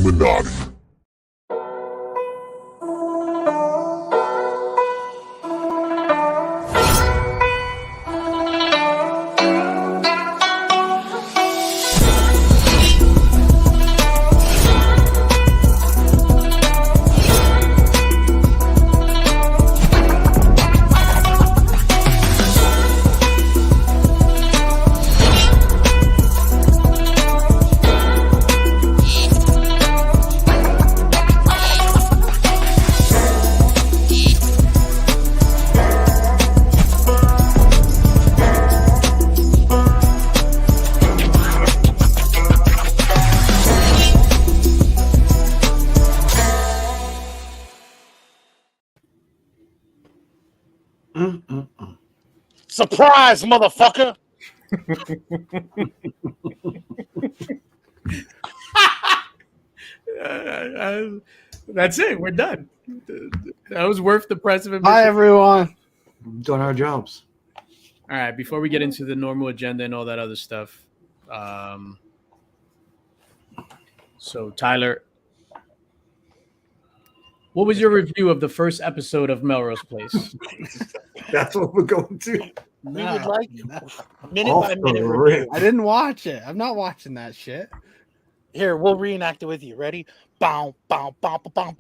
Illuminati. Surprise, motherfucker! That's it. We're done. That was worth the price of admission. Hi, everyone. Doing our jobs. All right. Before we get into the normal agenda and all that other stuff, so Tyler, what was your review of the first episode of Melrose Place? That's what we're going to. We would like minute Off by the minute rip. review. I didn't watch it. I'm not watching that shit. Here, we'll reenact it with you. Ready? Bow, bow, bow, bow, bow.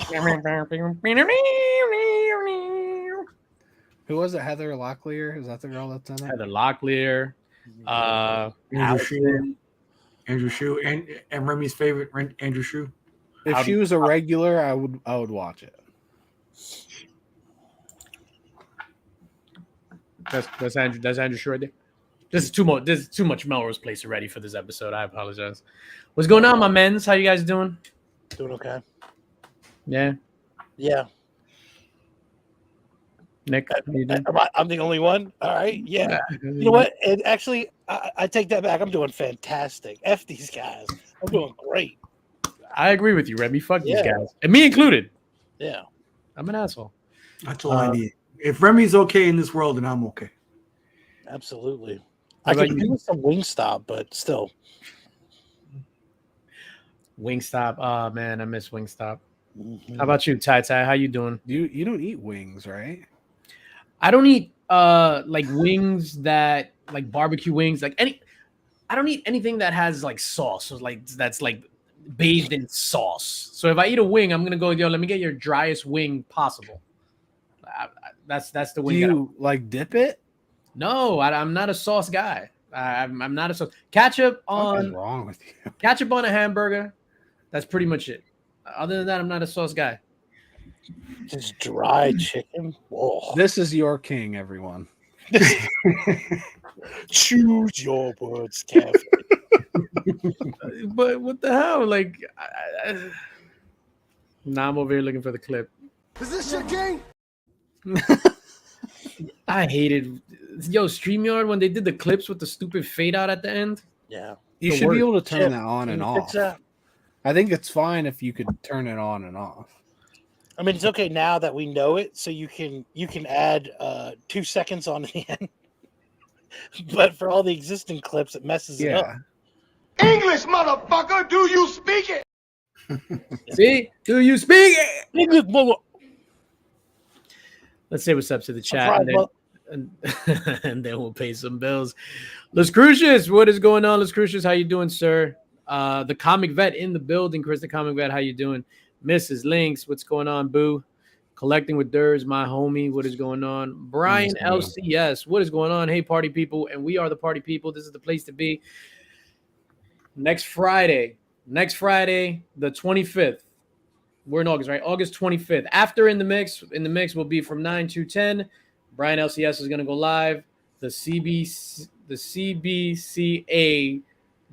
Who was it? Heather Locklear? Is that the girl that's in it? Heather Locklear, Andrew Shue, and Remy's favorite, Andrew Shue. If she was a regular, I would watch it. That's Andrew Shue right there. This is too much Melrose Place already for this episode. I apologize. What's going on, my men's? How you guys doing? Doing okay. Yeah, Yeah. Nick, how you doing? I'm the only one. All right. Yeah. You know what? And actually, I take that back. I'm doing fantastic. F these guys. I'm doing great. I agree with you, Remy. Fuck these Yeah. guys, and me included. Yeah. I'm an asshole. That's all I need. If Remy's okay in this world, then I'm okay. Absolutely. What I about could you? do with some Wingstop, but still. Wingstop. Oh man, I miss Wingstop. Mhm. How about you, Ty? How you doing? You don't eat wings, right? I don't eat like wings that like barbecue wings, like I don't eat anything that has like sauce. So like that's like bathed in sauce. So if I eat a wing, I'm gonna go, yo, let me get your driest wing possible. That's the Do wing. you like dip it? No, I'm not a sauce guy. I'm not a sauce. Ketchup What is on wrong with you? ketchup on a hamburger. That's pretty much it. Other than that, I'm not a sauce guy. Just dry chicken. Whoa. This is your king, everyone. Choose your words carefully. But what the hell? Like, now I'm over here looking for the clip. Is this your king? I hated StreamYard when they did the clips with the stupid fade out at the end. Yeah. You The should be word. able to turn that on and Can you fix off. that? I think it's fine if you could turn it on and off. I mean, it's okay now that we know it, so you can add 2 seconds on the end. But for all the existing clips, it messes it up. Yeah. English, motherfucker, do you speak it? See? Do you speak it? English, mother- Let's say what's up to the chat. Surprise, And then we'll pay some bills. Las Crucius, what is going on? Las Crucius, how you doing, sir? The comic vet in the building. Chris, the comic vet, how you doing? Mrs. Links, what's going on, boo? Collecting with Durs, my homie, what is going on? Brian LCS, what is going on? Hey, party people, and we are the party people. This is the place to be. Next Friday, the 25th. We're in August, right? August 25th. After in the mix will be from 9 to 10. Brian LCS is going to go live. The CBCA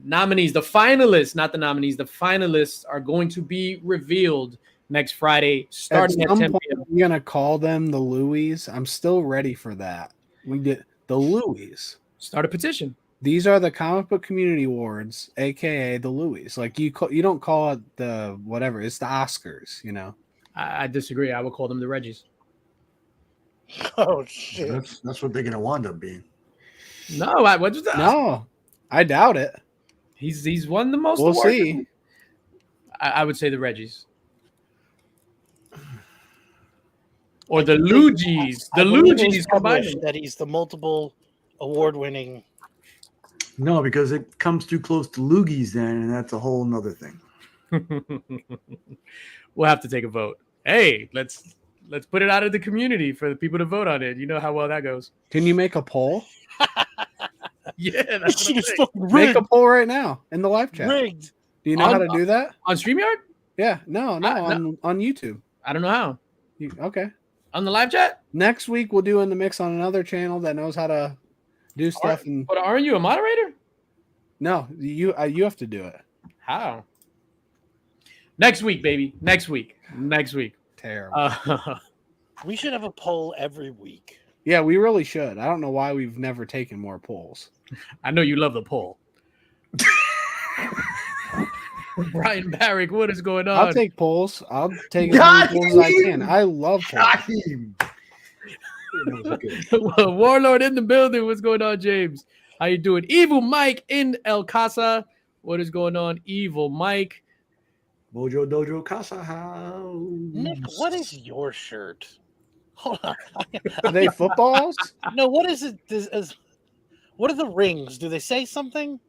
nominees, the finalists, not the nominees, the finalists are going to be revealed next Friday, starting at 10 p.m. We're gonna call them the Louis. I'm still ready for that. We get the Louis. Start a petition. These are the comic book community awards, aka the Louis. Like you don't call it the whatever. It's the Oscars. You know. I disagree. I would call them the Reggies. Oh shit! That's what they're gonna wind up being. No, what was that? No, I doubt it. He's won the most. We'll awards. see. I would say the Reggies. Or the Luigi's. The Luigi's combined. That he's the multiple award-winning. No, because it comes too close to loogies then, and that's a whole nother thing. We'll have to take a vote. Hey, let's put it out of the community for the people to vote on it. You know how well that goes. Can you make a poll? Yeah, This that's shit what is I'm saying. fucking Make rigged. a poll right now in the live chat. Rigged. Do you know how to do that? On StreamYard? Yeah, no, on YouTube. I don't know how. Okay. On the live chat? Next week we'll do In the Mix on another channel that knows how to do stuff. And But aren't you a moderator? no, you have to do it. How? Next week, baby. Next week. Terrible. We should have a poll every week. Yeah, we really should. I don't know why we've never taken more polls. I know you love the poll. Brian Barrick, what is going on? I'll take polls. I'll take as many polls as I can. I love polls. Got him. That was good. Warlord in the building. What's going on, James? How you doing? Evil Mike in El Casa. What is going on, Evil Mike? Mojo Dojo Casa House. Nick, what is your shirt? Hold on. Are they footballs? No, what is it? What are the rings? Do they say something?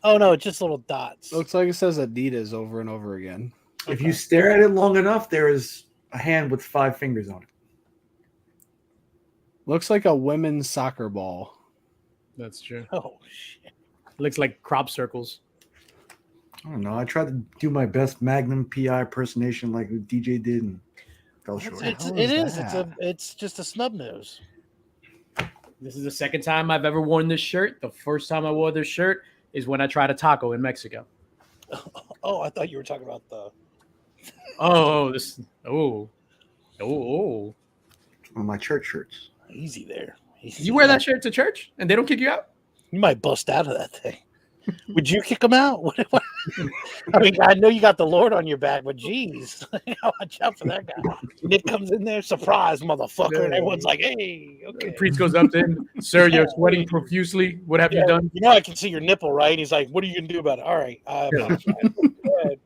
Oh no, it's just little dots. Looks like it says Adidas over and over again. If you stare at it long enough, there is a hand with 5 fingers on it. Looks like a women's soccer ball. That's true. Oh shit. Looks like crop circles. I don't know. I tried to do my best Magnum PI impersonation like DJ did and fell short. It's just a snub nose. This is the second time I've ever worn this shirt. The first time I wore this shirt is when I tried a taco in Mexico. Oh, I thought you were talking about the. One of my church shirts. Easy there. Easy. You wear that shirt to church and they don't kick you out? You might bust out of that thing. Would you kick him out? I mean, I know you got the Lord on your back, but geez, watch out for that guy. Nick comes in there, surprise, motherfucker, and everyone's like, "Hey, okay." The priest goes up to him, "Sir, you're sweating profusely. What have you done?" You know, I can see your nipple, right? He's like, "What are you gonna do about it?" All right, go ahead.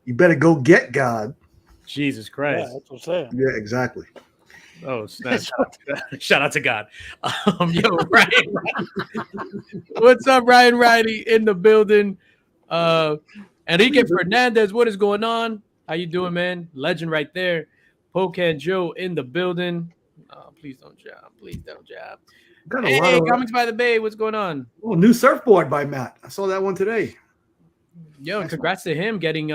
You better go get God. Jesus Yeah, Christ! that's what I'm saying. Yeah, exactly. Oh, snap. Shout out to God. Yo, Ryan. What's up, Ryan Riley in the building? Enrique Fernandez, what is going on? How you doing, man? Legend right there. Pocan Joe in the building. Please don't jab. Please don't jab. Got a Hey, lot of Comics by the Bay, what's going on? oh, new surfboard by Matt. I saw that one today. Yo, and congrats to him getting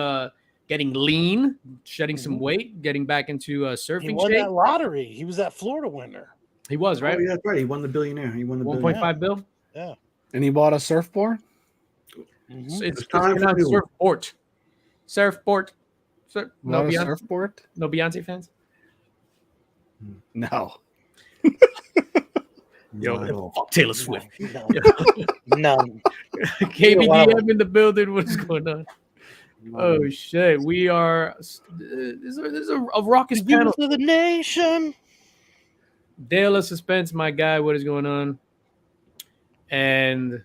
lean, shedding some weight, getting back into He surfing won shape. that lottery. He was that Florida winner. He was, right? Oh, yeah, that's right. He won the billionaire. He won the 1.5 bill. Yeah. And he bought a surfboard? It's It's time time for new. surfboard. Surfboard. No, Bought a Beyonce, surfboard? no Beyonce fans? No. Yo, No. fuck Taylor Swift. No. None. KBDM in the building. What's going on? Oh, shit. We are. This is a raucous panel. Youth of the nation. Dale of Suspense, my guy. What is going on? And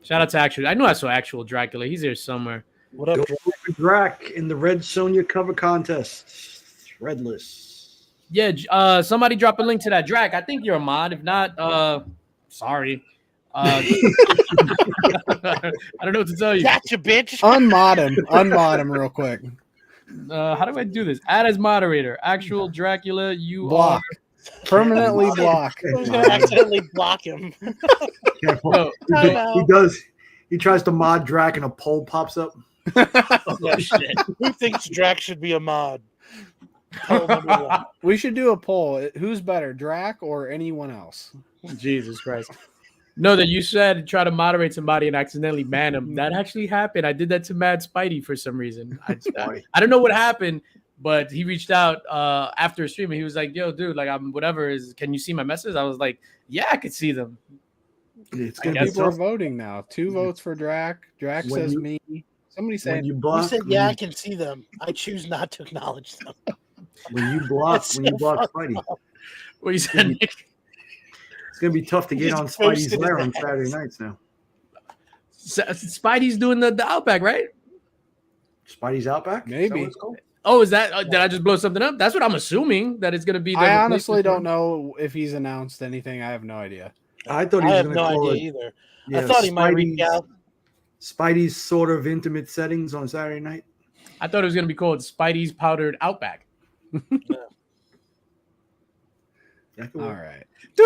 shout out to Actual. I know I saw Actual Dracula. He's here somewhere. What up, Go Dre? for Drac in the Red Sonja cover contest. Redless. Yeah, somebody drop a link to that Drac. I think you're a mod. If not, sorry. I don't know what to tell you. Gotcha, bitch. Unmod him real quick. How do I do this? Add as moderator. Actual Dracula, you Block. Permanently block. I was gonna accidentally block him. Careful. No. Time out. He does. He tries to mod Drac and a poll pops up. Oh, shit. Who thinks Drac should be a mod? Poll number one. We should do a poll. Who's better, Drac or anyone else? Jesus Christ. No, that you said try to moderate somebody and accidentally ban them. That actually happened. I did that to Mad Spidey for some reason. I don't know what happened, but he reached out after a stream and he was like, "Yo, dude, like I'm whatever is. Can you see my message?" I was like, "Yeah, I could see them." It's I gonna guess be People are tough voting now. 2 votes for Drac. Drac When says you- me. Somebody when said you You block. said, "Yeah, I can see them. I choose not to acknowledge them." When you block. That's When you so block fucked Spidey, What you said, Nick? it's gonna be tough to get Just on Spidey's ghosted lair his on ass. Saturday nights now. Spidey's doing the Outback, right? Spidey's Outback? Is that Maybe. what it's called? Oh, is that? Did I just blow something up? That's what I'm assuming that it's gonna be. I honestly don't know if he's announced anything. I have no idea. I thought he I was have going to no call idea it. either. Yeah, I thought he might reach out. Spidey's sort of intimate settings on Saturday night. I thought it was gonna be called Spidey's Powdered Outback. That could All work. right.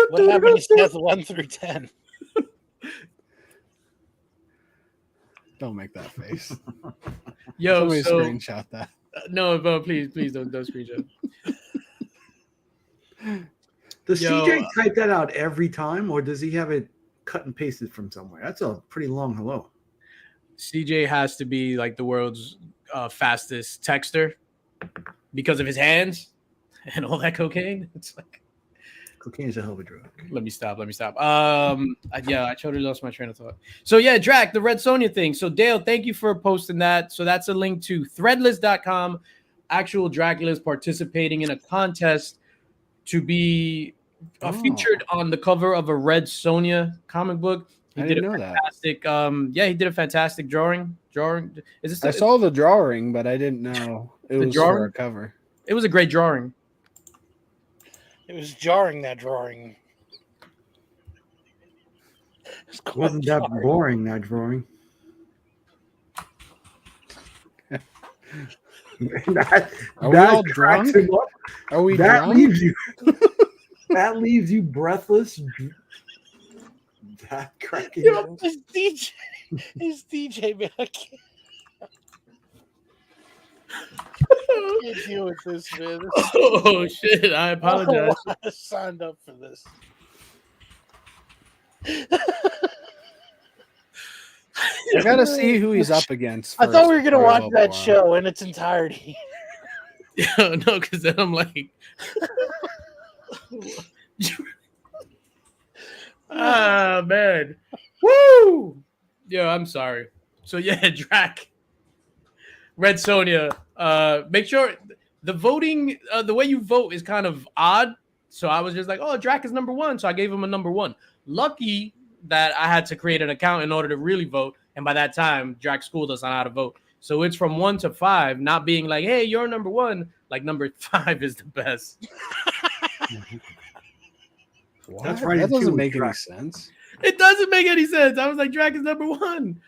What happened to Seth 1 through 10? Don't make that face. Yo, Somebody so screenshot that. no, but please don't screenshot. Does Yo, CJ type that out every time, or does he have it cut and pasted from somewhere? That's a pretty long hello. CJ has to be like the world's fastest texter because of his hands and all that cocaine. It's like, Cocaine is a hell of a drug. let me stop. Yeah, I totally lost my train of thought. So yeah, Drac, the Red Sonja thing. So Dale, thank you for posting that. So that's a link to threadless.com. Actual Dracula's participating in a contest to be featured on the cover of a Red Sonja comic book. He I did didn't a know that. fantastic he did a fantastic drawing. Is this I saw the drawing, but I didn't know it The was drawing? for a cover. It was a great drawing. It was jarring, that drawing. It wasn't that boring, that drawing. Are we all cracks drunk? him up. Are we That drunk? leaves you. That leaves you breathless. That cracking. You up. know, his DJ, man. I can't deal with this, man. Oh shit! I apologize. I signed up for this. I gotta see who he's up against. I thought we were first gonna before I watch vote that for him. show in its entirety. Yeah, no, because then I'm like, ah man, woo! Yo, I'm sorry. So yeah, Drac, Red Sonja. Make sure the voting, the way you vote is kind of odd. So I was just like, oh, Drac is number one, so I gave him a number one. Lucky that I had to create an account in order to really vote, and by that time, Drac schooled us on how to vote. So it's from 1 to 5, not being like, hey, you're number one. Like number 5 is the best. What? That's right. That in two doesn't with make any Drac. sense. It doesn't make any sense. I was like, Drac is number one.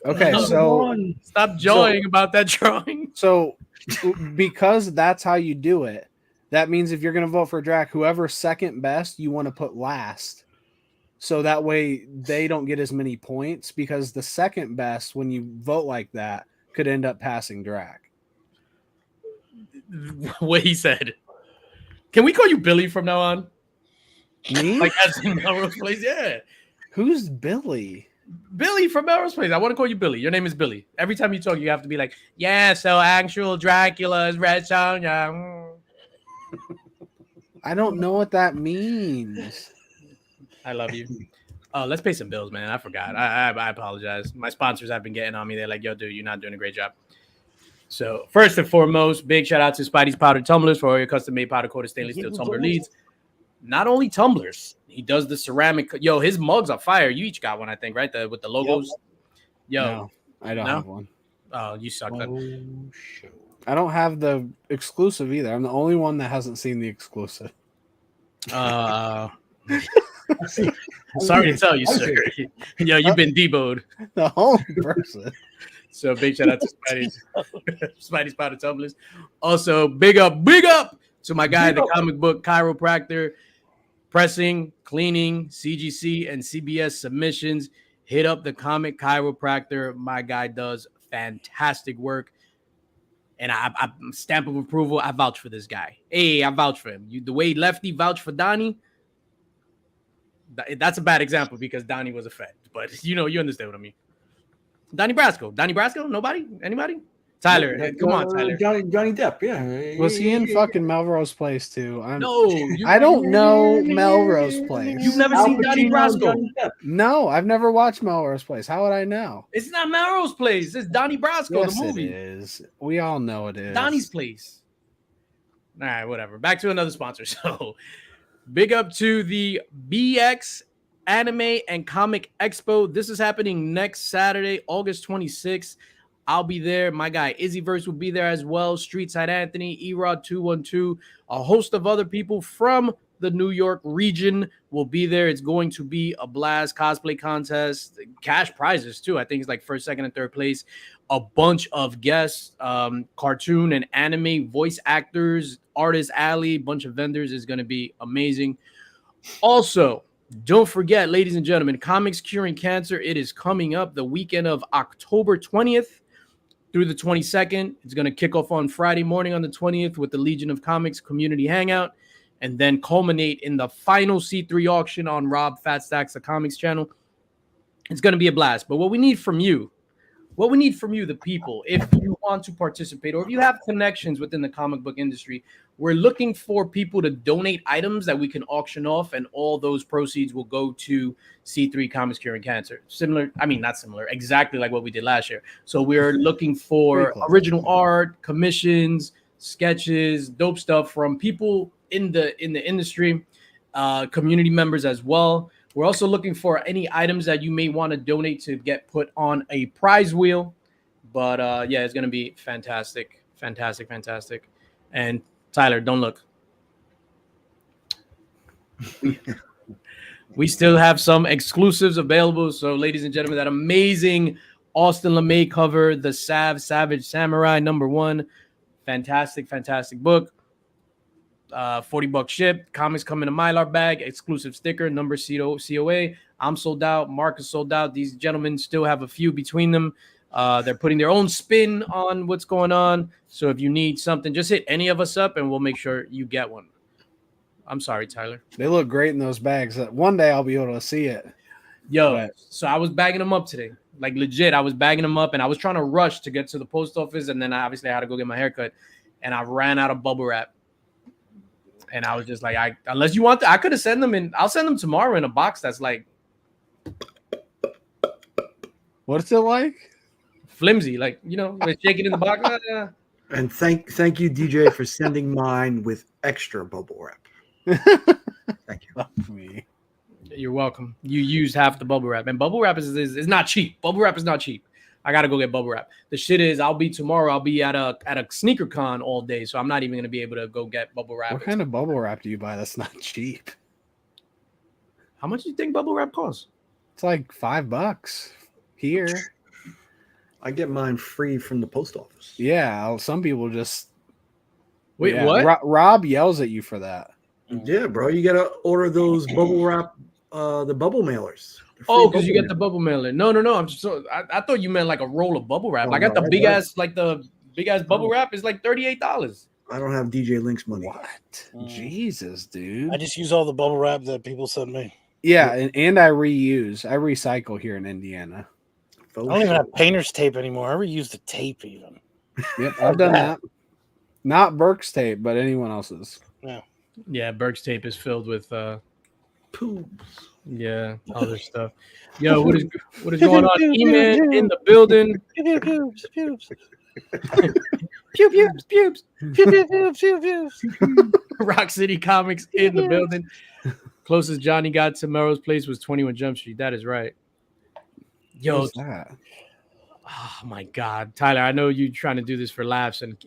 Okay, Number so Stop jawing about that drawing. so because that's how you do it, that means if you're gonna vote for Drac, whoever's second best, you want to put last. So that way they don't get as many points, because the second best, when you vote like that, could end up passing Drac. What he said. Can we call you Billy from now on? Me? Like as in Melrose Place? Yeah. Who's Billy? Billy from Melrose Place. I want to call you Billy. Your name is Billy. Every time you talk, you have to be like, yeah, so actual Dracula is Red Sonja. I don't know what that means. I love you. Oh, let's pay some bills, man. I forgot. I apologize. My sponsors have been getting on me. They're like, yo, dude, you're not doing a great job. So first and foremost, big shout out to Spidey's Powder Tumblers for all your custom-made powder-coated stainless steel tumbler leads. Not only tumblers, he does the ceramic. Yo, his mugs are fire. You each got one, I think, right? With the logos. Yo, No, I don't No? have one. oh, you suck. Then. show. I don't have the exclusive either. I'm the only one that hasn't seen the exclusive. Sorry to tell you, sir. Yo, you've been deboed. The only person. So big shout out to Spidey's Powder Tumblers. Also, big up to my guy, the comic book chiropractor, pressing, cleaning, CGC, and CBS submissions. Hit up the comic chiropractor. My guy does fantastic work. And I stamp of approval. I vouch for this guy. Hey, I vouch for him. The way Lefty vouched for Donnie, that's a bad example because Donnie was a Fed. But you understand what I mean. Donnie Brasco. Nobody? Anybody? Tyler, come on, Tyler. Johnny Depp, yeah. Was he in fucking Melrose Place too? No, I don't know Melrose Place. You've never seen Donnie Brasco. No, I've never watched Melrose Place. How would I know? It's not Melrose Place. It's Donnie Brasco, Yes, the movie. it is. We all know it is. Donnie's Place. All right, whatever. Back to another sponsor. So, big up to the BX Anime and Comic Expo. This is happening next Saturday, August 26th. I'll be there. My guy Izzyverse will be there as well. Streetside Anthony, Erod 212, a host of other people from the New York region will be there. It's going to be a blast. Cosplay contest, cash prizes too. I think it's like first, second, and third place. A bunch of guests, cartoon and anime voice actors, Artist Alley, bunch of vendors. Is going to be amazing. Also, don't forget, ladies and gentlemen, Comics Curing Cancer. It is coming up the weekend of October 20th through the 22nd. It's going to kick off on Friday morning on the 20th with the Legion of Comics Community Hangout, and then culminate in the final C3 auction on Rob Fat Stacks, the Comics channel. It's going to be a blast. But what we need from you, the people, if you want to participate or if you have connections within the comic book industry, we're looking for people to donate items that we can auction off, and all those proceeds will go to C3 Comics Curing Cancer. Not similar, exactly like what we did last year. So we're looking for original art, commissions, sketches, dope stuff from people in the industry, community members as well. We're also looking for any items that you may want to donate to get put on a prize wheel. But yeah, it's going to be fantastic. And Tyler, don't look. We still have some exclusives available. So, ladies and gentlemen, that amazing Austin LeMay cover, The Savage Samurai #1. Fantastic book. $40 ship. Comics come in a Mylar bag. Exclusive sticker. Number COA. I'm sold out. Mark is sold out. These gentlemen still have a few between them. They're putting their own spin on what's going on. So if you need something, just hit any of us up and we'll make sure you get one. I'm sorry, Tyler. They look great in those bags. One day I'll be able to see it. So I was bagging them up today. Like legit, I was bagging them up and I was trying to rush to get to the post office, and then obviously I had to go get my haircut, and I ran out of bubble wrap. And I was just like, unless you want I could have sent them in. I'll send them tomorrow in a box that's like, what's it like? Flimsy, like, shake it in the box. And thank you, DJ, for sending mine with extra bubble wrap. Thank you. You're welcome. You used half the bubble wrap, and bubble wrap is not cheap. Bubble wrap is not cheap. I gotta go get bubble wrap. The shit is, I'll be at a sneaker con all day, so I'm not even gonna be able to go get bubble wrap. What kind of bubble wrap do you buy that's not cheap? How much do you think bubble wrap costs? It's like $5 here. I get mine free from the post office. Yeah, some people just wait. Yeah. What? Rob yells at you for that. Yeah, bro, you gotta order those bubble wrap, the bubble mailers. Oh, because you get the bubble mailer. No. I thought you meant like a roll of bubble wrap. I got the big ass bubble wrap is like $38. I don't have DJ Link's money. What? Jesus, dude. I just use all the bubble wrap that people send me. Yeah, and I reuse. I recycle here in Indiana. I don't even have painter's tape anymore. I reuse the tape even. Yep, I've done that. Not Burke's tape, but anyone else's. Yeah, Burke's tape is filled with poops. Yeah, other stuff. Yo, what is going on? E-Man in the building. Pubes. Rock City Comics in the building. Closest Johnny got to Melrose Place was 21 Jump Street. That is right. Yo, what's that? Oh my God, Tyler! I know you're trying to do this for laughs and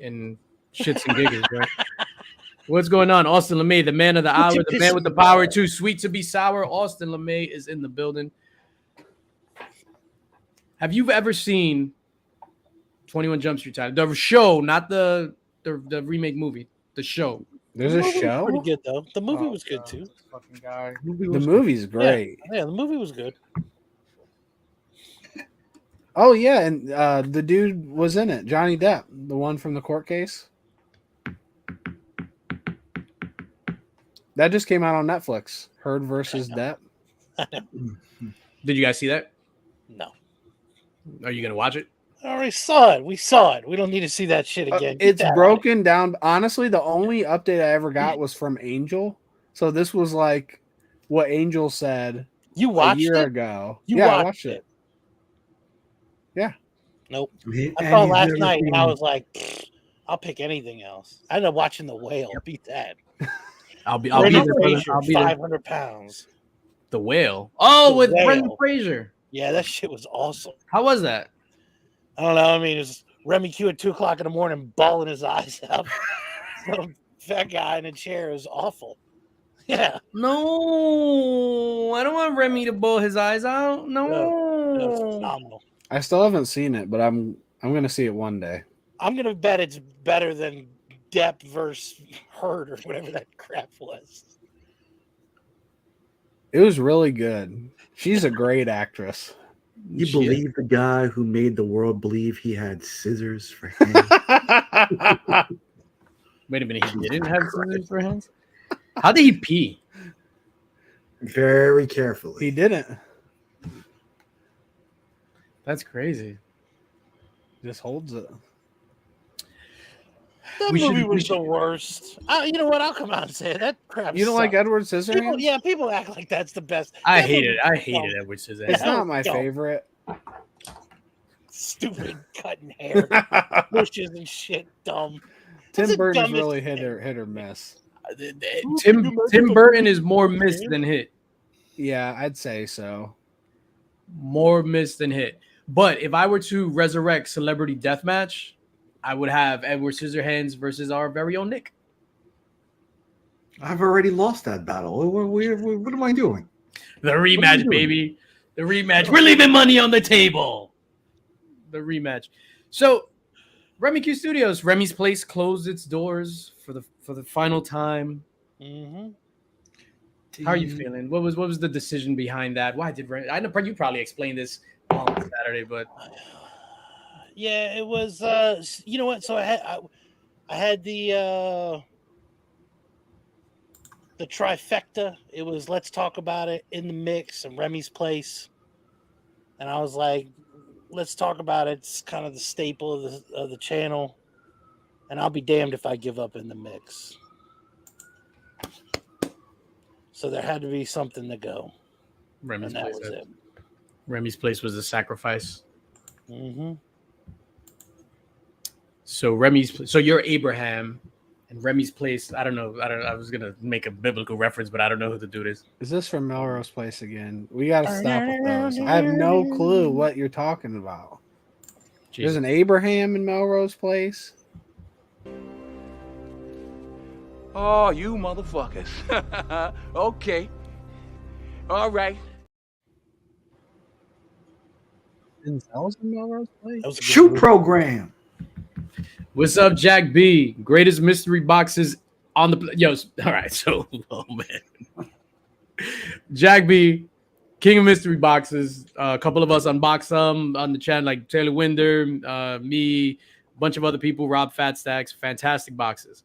shits and giggles, right? What's going on? Austin LeMay, the man of the hour, the man with the power, too sweet to be sour. Austin LeMay is in the building. Have you ever seen 21 Jump Street, Tyler? The show, not the remake movie. The show. There's a show? Pretty good, though. The movie was good, too. Fucking guy. The movie's great. Yeah, the movie was good. Oh, yeah, and the dude was in it. Johnny Depp, the one from the court case. That just came out on Netflix. Heard versus Depp. Did you guys see that? No. Are you going to watch it? I already saw it. We saw it. We don't need to see that shit again. It's broken down. Honestly, the only update I ever got was from Angel. So this was like what Angel said you watched a year it? ago. I watched it. Yeah. Nope. I saw it last night and I was like, I'll pick anything else. I ended up watching The Whale. Beat that. I'll be there. 500 pounds. The Whale. Oh, The with Whale. Brendan Fraser. Yeah, that shit was awesome. How was that? I don't know. I mean, it's Remy Q at 2:00 in the morning, bawling his eyes out. Some fat guy in a chair is awful. Yeah. No, I don't want Remy to bawl his eyes out. That was No. phenomenal. I still haven't seen it, but I'm gonna see it one day. I'm gonna bet it's better than Depp versus Heard or whatever that crap was. It was really good. She's a great actress. You Shit. believe the guy who made the world believe he had scissors for hands? Wait a minute, he didn't have scissors for hands? How did he pee? Very carefully. He didn't. That's crazy. Just holds it. That movie was the worst. You know what? I'll come out and say it. That crap. You don't like sucked. Edward Scissorhands? People act like that's the best. I That hate movie it. I was hated dumb. Edward Scissorhands. It's not my Dumb. favorite. Stupid cutting hair, bushes and shit. Dumb. Tim That's the Burton's dumbest really thing. hit or miss. Tim Burton is more missed than hit. Yeah, I'd say so. More missed than hit. But if I were to resurrect Celebrity Deathmatch, I would have Edward Scissorhands versus our very own Nick. I've already lost that battle. What am I doing? The rematch, baby. The rematch. We're leaving money on the table. The rematch. So, Remy Q Studios, Remy's Place closed its doors for the final time. Mm-hmm. How are you feeling? What was the decision behind that? Why did Remy? I know you probably explained this on Saturday, but Yeah, it was. You know what? So I had the trifecta. It was Let's Talk About It, In the Mix, and Remy's Place. And I was like, Let's Talk About It. It's kind of the staple of the channel. And I'll be damned if I give up In the Mix. So there had to be something to go. Remy's And that Place. was it. Remy's Place was a sacrifice. Mm-hmm. So you're Abraham, and Remy's Place. I don't know. I was gonna make a biblical reference, but I don't know who the dude is. Is this from Melrose Place again? We got to stop with those. I have no clue what you're talking about. There's an Abraham in Melrose Place. Oh, you motherfuckers. Okay. All right. Denzel's in Melrose Place. That was a good Shoot movie. program. What's up, Jack B? Greatest mystery boxes on the yo. All right, so oh man, Jack B, king of mystery boxes. A couple of us unboxed some on the channel, like Taylor Winder, me, a bunch of other people. Rob Fatstacks, fantastic boxes.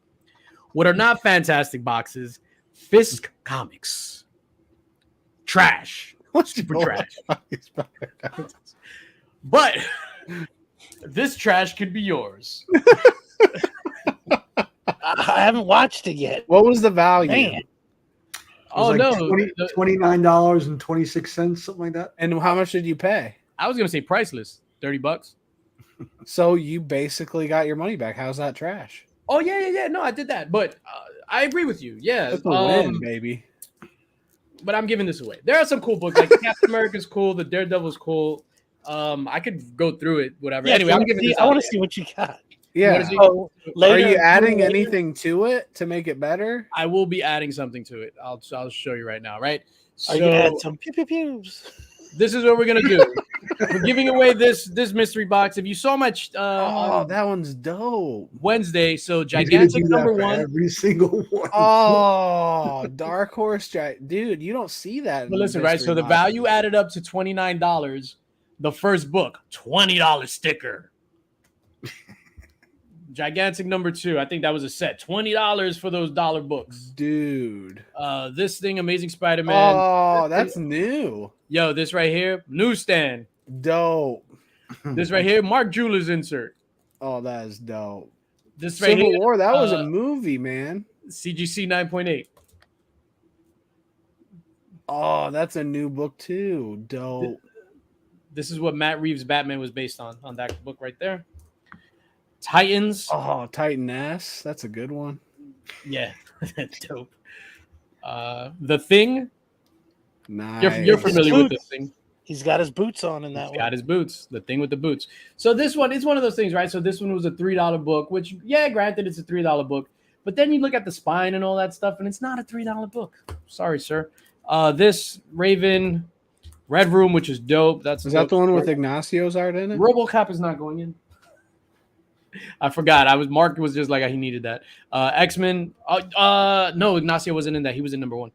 What are not fantastic boxes? Fisk Comics, trash, super trash. But this trash could be yours. I haven't watched it yet. What was the value? Man. Oh It was no, like $29.26, something like that. And how much did you pay? I was gonna say priceless, $30. So you basically got your money back. How's that trash? Oh yeah. No, I did that, but I agree with you. Yeah, That's a win, baby. but I'm giving this away. There are some cool books, like Captain America's cool, the Daredevil's cool. I could go through it, whatever. Yeah, Anyway, I'm giving this. I want out to see what you got. Yeah. What is it? Oh, Are later, you adding later- anything to it to make it better? I will be adding something to it. I'll show you right now. Right. Are you gonna add So some pew pew pews? this is what we're gonna do. We're giving away this mystery box. If you saw my Oh, on that one's dope. Wednesday, so He's gonna gigantic do that number for one. every single one. Oh, Dark Horse, dude, you don't see that. But listen, right? So the value added up to $29. The first book, $20 sticker. Gigantic number 2. I think that was a set. $20 for those dollar books. dude. This thing, Amazing Spider-Man. Oh, that's new. Yo, this right here, newsstand. Dope. This right here, Mark Jewelers insert. Oh, that is dope. This right Civil here, War, that was a movie, man. CGC 9.8. Oh, that's a new book too. Dope. This is what Matt Reeves' Batman was based on that book right there. Titans. Oh, Titan S. That's a good one. Yeah, dope. The Thing. Nice. You're familiar with The Thing. He's got his boots on in that He's one. got his boots, the thing with the boots. So this one, it's one of those things, right? So this one was a $3 book, which, yeah, granted, it's a $3 book. But then you look at the spine and all that stuff, and it's not a $3 book. Sorry, sir. This Raven Red Room, which is dope. Is that the one with Ignacio's art in it? RoboCop is not going in. I forgot. Mark was just like he needed that. X-Men. No, Ignacio wasn't in that. He was in number 1.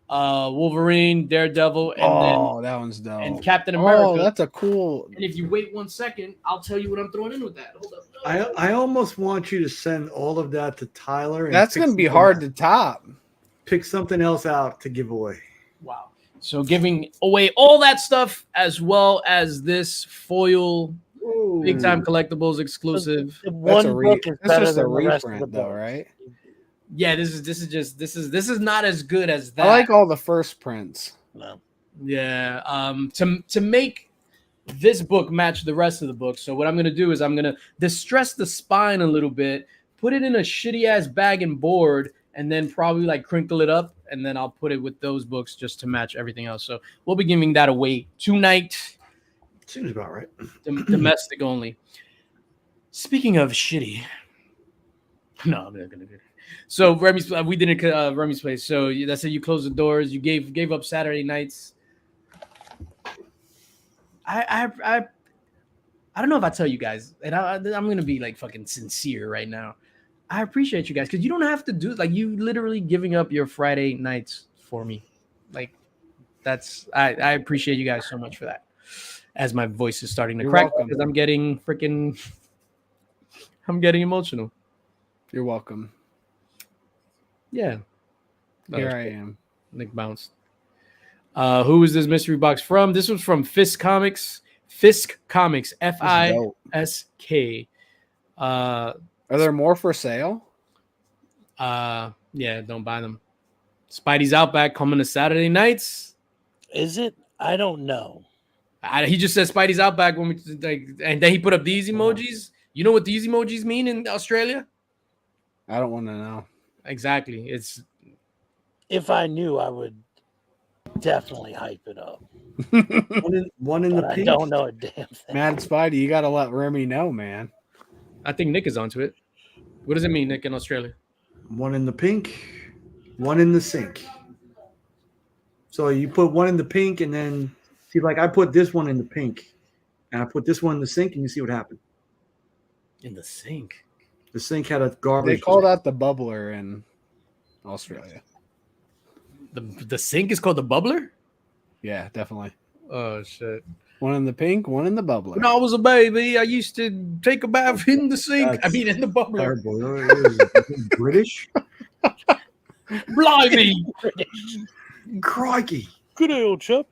Wolverine, Daredevil, and that one's dope. And Captain America. Oh, that's a cool. And if you wait 1 second, I'll tell you what I'm throwing in with that. Hold up. I almost want you to send all of that to Tyler. And That's going to be hard to top. Pick something else out to give away. Wow. So giving away all that stuff as well as this foil big time collectibles exclusive. One book is better just a than the rest of reprint, the though, books. right? Yeah, this is not as good as that. I like all the first prints. No. Yeah. To make this book match the rest of the book. So what I'm gonna do is I'm gonna distress the spine a little bit, put it in a shitty ass bag and board, and then probably like crinkle it up, and then I'll put it with those books just to match everything else. So we'll be giving that away tonight. Seems about right. Domestic only. Speaking of shitty, no, I'm not gonna do it. So Remy's, we did it Remy's place. So that's it. You closed the doors. You gave up Saturday nights. I don't know if I tell you guys, and I'm gonna be like fucking sincere right now. I appreciate you guys because you don't have to do like you literally giving up your Friday nights for me. Like that's I appreciate you guys so much for that. As my voice is starting to crack because I'm getting emotional. You're welcome. Yeah. Here I am. Nick bounced. Who is this mystery box from? This was from Fisk Comics. Fisk Comics. Fisk. Are there more for sale? Yeah, don't buy them. Spidey's Outback coming to Saturday nights. Is it? I don't know. He just said Spidey's Outback when we like, and then he put up these emojis. You know what these emojis mean in Australia? I don't want to know. Exactly. It's if I knew, I would definitely hype it up. one in the I pink. don't know a damn thing. Mad Spidey, you got to let Remy know, man. I think Nick is onto it. What does it mean, Nick, in Australia? One in the pink, one in the sink. So you put one in the pink and then see, like I put this one in the pink and I put this one in the sink and you see what happened. In the sink. The sink had a garbage. They call that the bubbler in Australia. The sink is called the bubbler? Yeah, definitely. Oh, shit. One in the pink, one in the bubbler. When I was a baby, I used to take a bath in the sink. In the bubbler. British? Blimey. Crikey. Good day, old chap.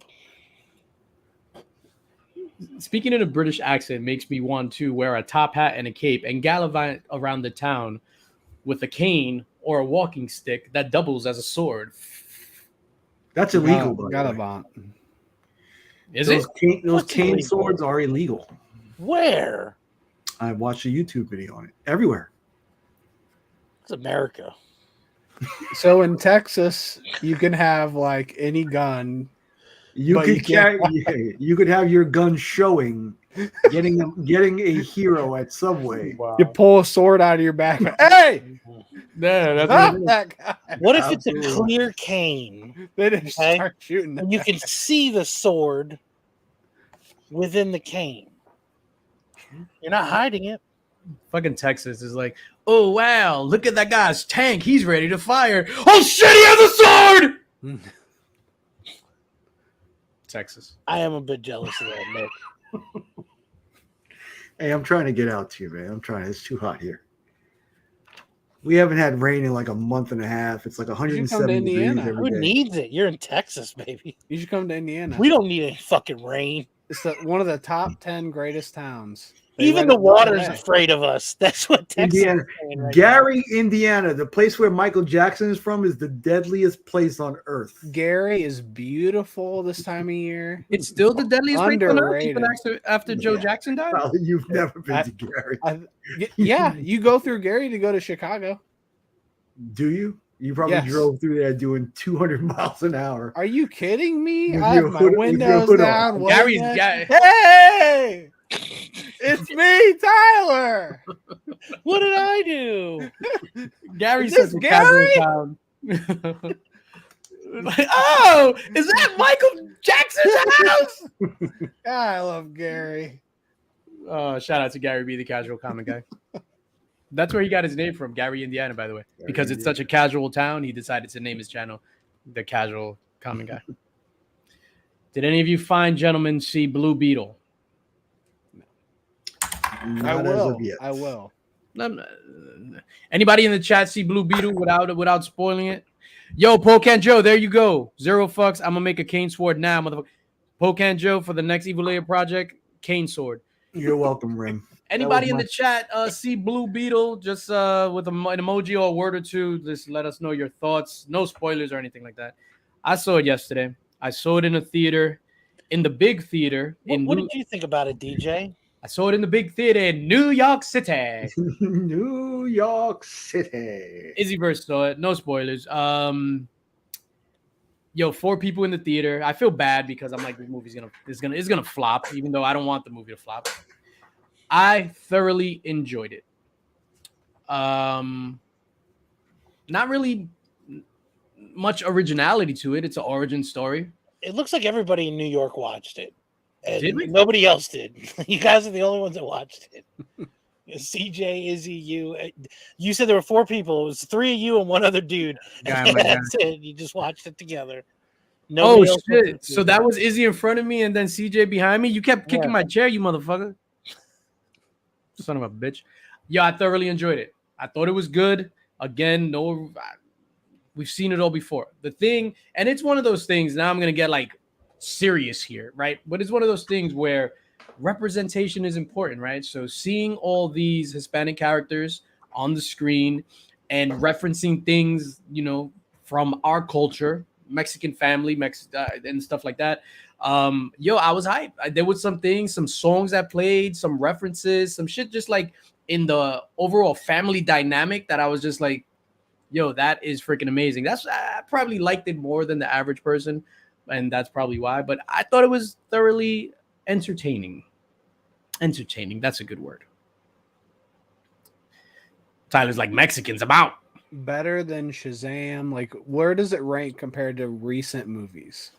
Speaking in a British accent makes me want to wear a top hat and a cape and gallivant around the town with a cane or a walking stick that doubles as a sword. That's illegal. Gallivant. Those cane swords are illegal. Where? I watched a YouTube video on it. Everywhere. It's America. So in Texas, you can have like any gun. You could have your gun showing, getting a hero at Subway. Wow. You pull a sword out of your back. Hey! Yeah, Stop that guy. What if it's a clear cane? They just start shooting. And you can see the sword within the cane. You're not hiding it. Fucking Texas is like, oh, wow, look at that guy's tank. He's ready to fire. Oh, shit, he has a sword! Texas. I am a bit jealous of that, Nick. Hey, I'm trying to get out to you, man. I'm trying. It's too hot here. We haven't had rain in like a month and a half. It's like 170 degrees Indiana. every Who day. needs it? You're in Texas, baby. You should come to Indiana. We don't need any fucking rain. It's one of the top 10 greatest towns. Even the water's afraid of us. That's what Texas Indiana. is saying right Gary, Indiana, the place where Michael Jackson is from, is the deadliest place on earth. Gary is beautiful this time of year. It's still the deadliest place on earth, Underrated. even after Joe Jackson died? Well, you've never been to Gary. Yeah, you go through Gary to go to Chicago. Do you? You probably Yes. drove through there doing 200 miles an hour. Are you kidding me? With I your have my hood- with your windows hood down. on. Gary's waving guy. at- Hey, it's me, Tyler. What did I do? Gary's Is this such a casual clown. Oh, is that Michael Jackson's house? I love Gary. Shout out to Gary B, the casual comic guy. That's where he got his name from, Gary, Indiana, by the way. Because it's such a casual town, he decided to name his channel the Casual Comic Guy. Did any of you fine gentlemen see Blue Beetle? Not as of yet. I will. Anybody in the chat see Blue Beetle without spoiling it? Yo, Pocan Joe, there you go. 0 fucks. I'm gonna make a cane sword now, motherfucker. Pocan Joe for the next Evil Layer project, cane sword. You're welcome, Rim. Anybody in the chat see Blue Beetle? Just with an emoji or a word or two, just let us know your thoughts. No spoilers or anything like that. I saw it yesterday. I saw it in a theater, in the big theater. What did you think about it, DJ? I saw it in the big theater in New York City. New York City. Izzyverse saw it. No spoilers. Yo, 4 people in the theater. I feel bad because I'm like, this movie's gonna flop, even though I don't want the movie to flop. I thoroughly enjoyed it. Not really much originality to it. It's an origin story. It looks like everybody in New York watched it. And Did we? Nobody else did. You guys are the only ones that watched it. CJ, Izzy, you. You said there were 4 people. It was 3 of you and 1 other dude. Guy, my That's it. You just watched it together. Oh Nobody else watched shit! it. So that was Izzy in front of me, and then CJ behind me. You kept kicking my chair, you motherfucker. Son of a bitch. Yeah, I thoroughly enjoyed it. I thought it was good. Again, we've seen it all before. The thing, and it's one of those things. Now I'm gonna get like serious here, right? But it's one of those things where representation is important, right? So seeing all these Hispanic characters on the screen and referencing things, from our culture, Mexican family, and stuff like that. I was hyped. There was some things, some songs that played, some references, some shit just like in the overall family dynamic that I was just like, yo, that is freaking amazing. I probably liked it more than the average person, and that's probably why. But I thought it was thoroughly entertaining. Entertaining, that's a good word. Tyler's like, Mexicans, I'm out. Better than Shazam. Like, where does it rank compared to recent movies?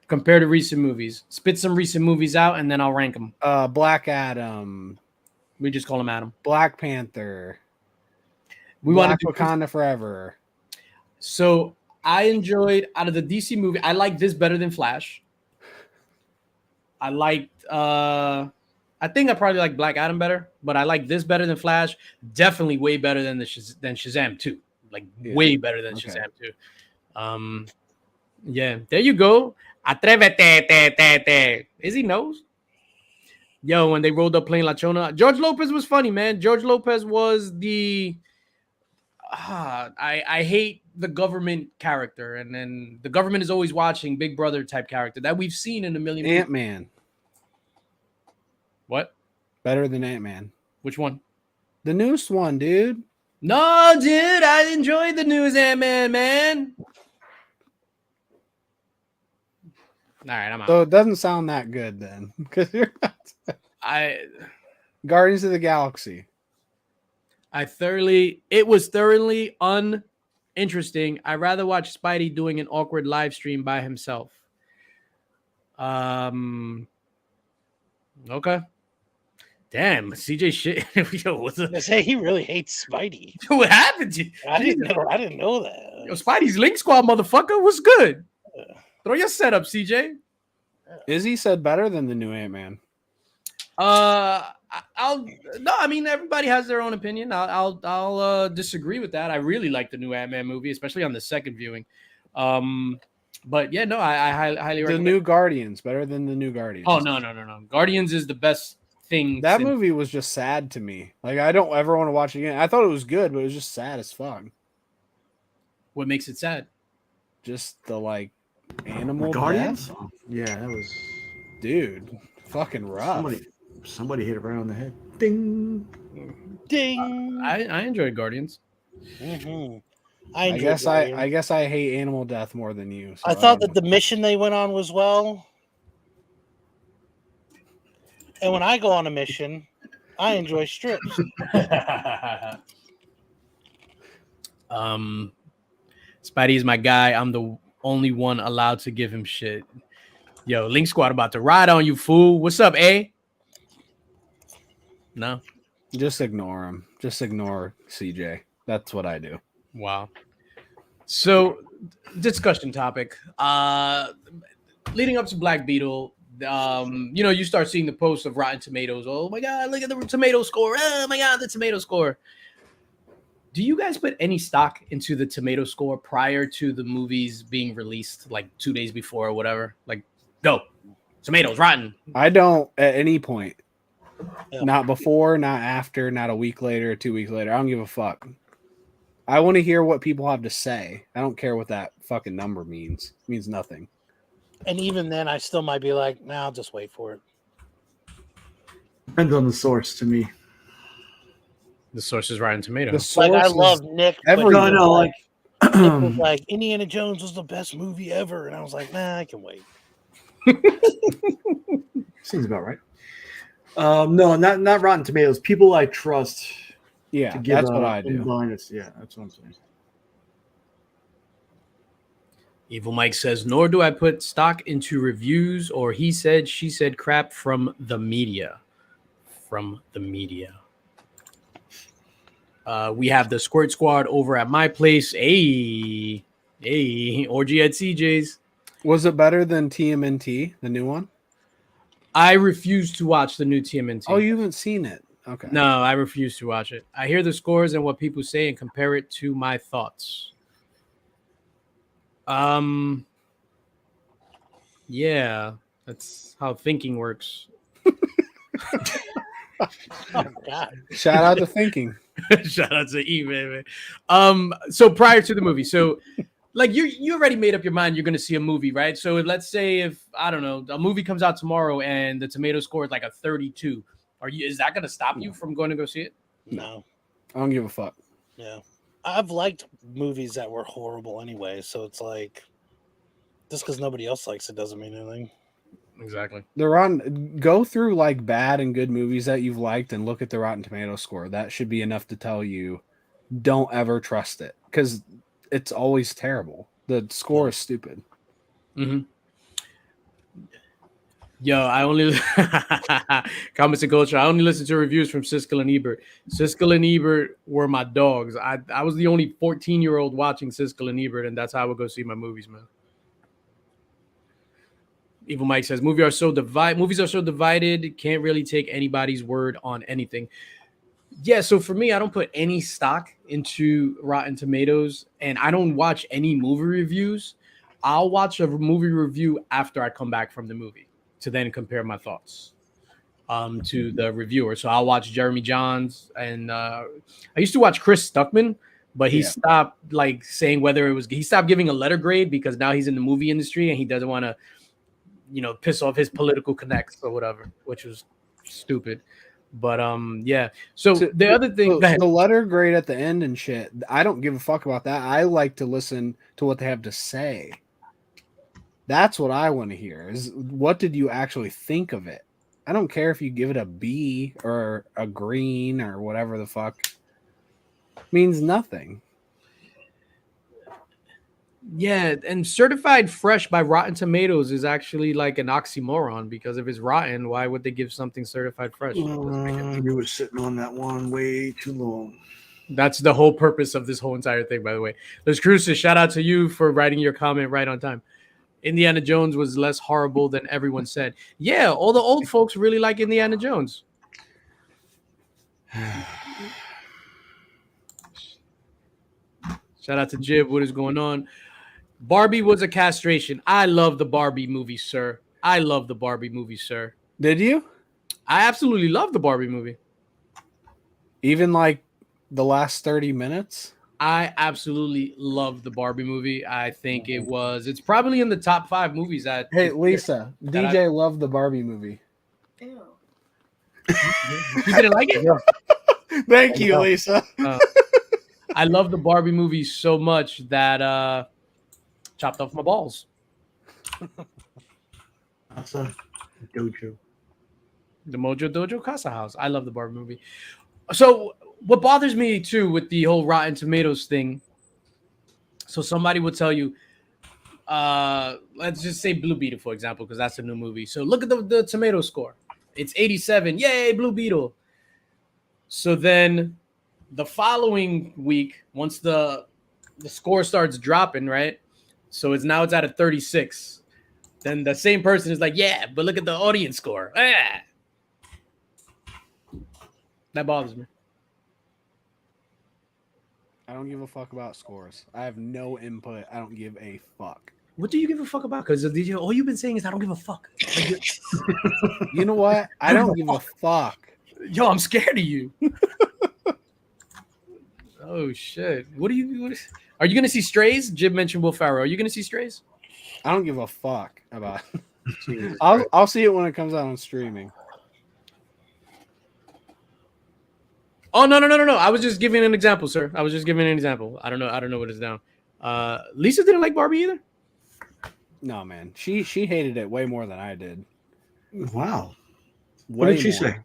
Compared to recent movies. Spit some recent movies out, and then I'll rank them. Black Adam. We just call him Adam. Black Panther. We want to do Wakanda Forever. So I enjoyed, out of the DC movie, I like this better than Flash. I liked, I think I probably like Black Adam better, but I like this better than Flash. Definitely way better than Shazam 2. Like way better than Shazam 2. Yeah, there you go. Atrévete. Izzy knows. Yo, when they rolled up playing La Chona, George Lopez was funny, man. George Lopez was the I hate the government character, and then the government is always watching, Big Brother type character that we've seen in a million. Ant-Man. What? Better than Ant-Man. Which one? The newest one, dude. No, dude, I enjoyed the news Ant-Man, man. All right, I'm out. So it doesn't sound that good then, because you're not. Guardians of the Galaxy. It was thoroughly uninteresting. I'd rather watch Spidey doing an awkward live stream by himself. Okay. Damn, CJ shit. Yo, what's up? Say he really hates Spidey. What happened to you? I didn't know that. Yo, Spidey's Link Squad, motherfucker. What's good? Throw your setup, CJ. Izzy said better than the new Ant-Man. Everybody has their own opinion. I'll disagree with that. I really like the new Ant-Man movie, especially on the second viewing. But yeah, no, I highly recommend the new Guardians better than the new Guardians. Oh no. Guardians is the best thing. That movie was just sad to me. Like, I don't ever want to watch it again. I thought it was good, but it was just sad as fuck. What makes it sad? Just the like animal Guardians. death? Yeah, that was, dude, fucking rough. Somebody hit it right on the head. Ding. Ding. I enjoyed Guardians. Mm-hmm. I enjoyed guess Dragon. I guess I hate animal death more than you. So I thought don't that the mission they went on was well. And when I go on a mission, I enjoy strips. Spidey is my guy. I'm the only one allowed to give him shit. Yo, Link Squad about to ride on you, fool. What's up, A? No? just ignore him. Just ignore CJ. That's what I do. Wow. So, discussion topic. Leading up to Black Beetle, you start seeing the posts of Rotten Tomatoes. Oh my God, look at the tomato score. Oh my God, the tomato score. Do you guys put any stock into the tomato score prior to the movies being released, like 2 days before or whatever? Like, go. Tomatoes, rotten. I don't at any point. Yeah. Not before, not after, not a week later, 2 weeks later. I don't give a fuck. I want to hear what people have to say. I don't care what that fucking number means. It means nothing. And even then, I still might be like, nah, I'll just wait for it. Depends on the source to me. The source is Rotten Tomato. The source Like, I is love Nick. but everywhere. he No, was like Nick was like, Indiana Jones was the best movie ever. And I was like, nah, I can wait. seems about right. No, not Rotten Tomatoes. People I trust. Yeah, To give that's what I do. unbiased. Yeah, that's what I'm saying. Evil Mike says, nor do I put stock into reviews or he said, she said crap from the media. From the media. We have the Squirt Squad over at my place. Hey, orgy at CJ's. Was it better than TMNT, the new one? I refuse to watch the new TMNT. Oh, you haven't seen it. Okay. No, I refuse to watch it. I hear the scores and what people say and compare it to my thoughts. Yeah, that's how thinking works. Oh, God. Shout out to thinking. Shout out to E, man. So prior to the movie, so like you already made up your mind you're gonna see a movie, right? So let's say if I don't know, a movie comes out tomorrow and the tomato score is like a 32. Is that gonna stop you from going to go see it? No. I don't give a fuck. Yeah. I've liked movies that were horrible anyway. So it's like, just because nobody else likes it doesn't mean anything. Exactly. Go through like bad and good movies that you've liked and look at the Rotten Tomato score. That should be enough to tell you don't ever trust it because it's always terrible. The score is stupid. Mm-hmm. Yo, I only comments and culture. I only listen to reviews from Siskel and Ebert. Siskel and Ebert were my dogs. I was the only 14-year-old watching Siskel and Ebert, and that's how I would go see my movies, man. Evil Mike says movies are so divided, can't really take anybody's word on anything. Yeah, so for me, I don't put any stock into Rotten Tomatoes, and I don't watch any movie reviews. I'll watch a movie review after I come back from the movie to then compare my thoughts to the reviewer. So I'll watch Jeremy Johns, and I used to watch Chris Stuckman, but he stopped like saying whether it was he stopped giving a letter grade because now he's in the movie industry and he doesn't want to piss off his political connects or whatever, which was stupid. But yeah. So the other thing, the letter grade at the end and shit, I don't give a fuck about that. I like to listen to what they have to say. That's what I want to hear is what did you actually think of it? I don't care if you give it a B or a green or whatever the fuck. It means nothing. Yeah, and certified fresh by Rotten Tomatoes is actually like an oxymoron because if it's rotten, why would they give something certified fresh? You were sitting on that one way too long. That's the whole purpose of this whole entire thing, by the way. Les Cruces, shout out to you for writing your comment right on time. Indiana Jones was less horrible than everyone said. Yeah, all the old folks really like Indiana Jones. Shout out to Jib. What is going on? Barbie was a castration. I love the Barbie movie, sir. I love the Barbie movie, sir. Did you? I absolutely love the Barbie movie. Even like the last 30 minutes? I absolutely love the Barbie movie. I think it's probably in the top 5 movies. Hey, Lisa, DJ loved the Barbie movie. Ew. You didn't like it? Thank you, Lisa. I love the Barbie movie so much that chopped off my balls. That's a dojo. The Mojo Dojo Casa House. I love the Barbie movie. So what bothers me too with the whole Rotten Tomatoes thing. So somebody will tell you, let's just say Blue Beetle, for example, because that's a new movie. So look at the tomato score. It's 87. Yay, Blue Beetle. So then the following week, once the score starts dropping, right? So it's at a 36. Then the same person is like, yeah, but look at the audience score. Ah. That bothers me. I don't give a fuck about scores. I have no input. I don't give a fuck. What do you give a fuck about? Because all you've been saying is I don't give a fuck. You know what? I don't give a fuck. Yo, I'm scared of you. Oh shit! What are you gonna see Strays? Jib mentioned Will Ferrell. Are you gonna see Strays? I don't give a fuck about. I'll see it when it comes out on streaming. Oh no! I was just giving an example, sir. I was just giving an example. I don't know what is down. Lisa didn't like Barbie either. No, man. She hated it way more than I did. Wow. What did she say?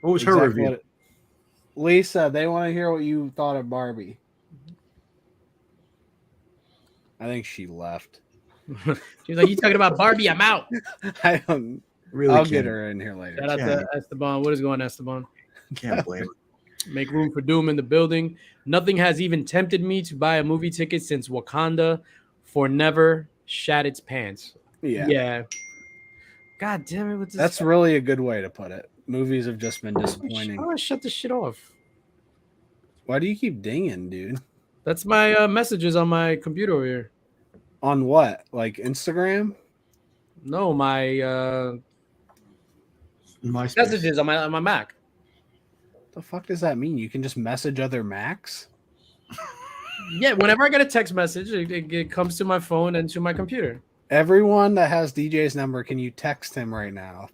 What was her Exactly review? Lisa, they want to hear what you thought of Barbie. I think she left. She's like, "You talking about Barbie? I'm out." I don't. Really I'll can't. get her in here later. Shout out to Esteban. What is going on, Esteban? Can't blame her. Make room for Doom in the building. Nothing has even tempted me to buy a movie ticket since Wakanda Forever shat its pants. Yeah. God damn it! What's this? That's really a good way to put it. Movies have just been disappointing. How do I shut this shit off? Why do you keep dinging, dude? That's my messages on my computer over here. On what? Like Instagram? No, my MySpace. messages on my Mac. The fuck does that mean? You can just message other Macs? Yeah, whenever I get a text message, it comes to my phone and to my computer. Everyone that has DJ's number, can you text him right now?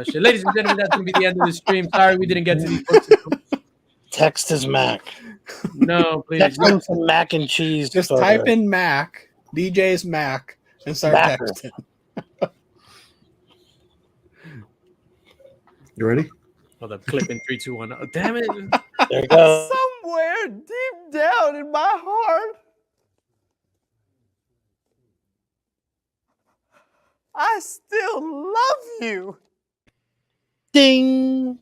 Shit. Ladies and gentlemen, that's going to be the end of the stream. Sorry we didn't get to these books. Text his Mac. No, please. Text him some mac and cheese. Just type in Mac, DJ's Mac, and start Macker. texting. You ready? Hold up, clip in 3, 2, 1. Oh, damn it. There you go. Somewhere deep down in my heart, I still love you. Ding.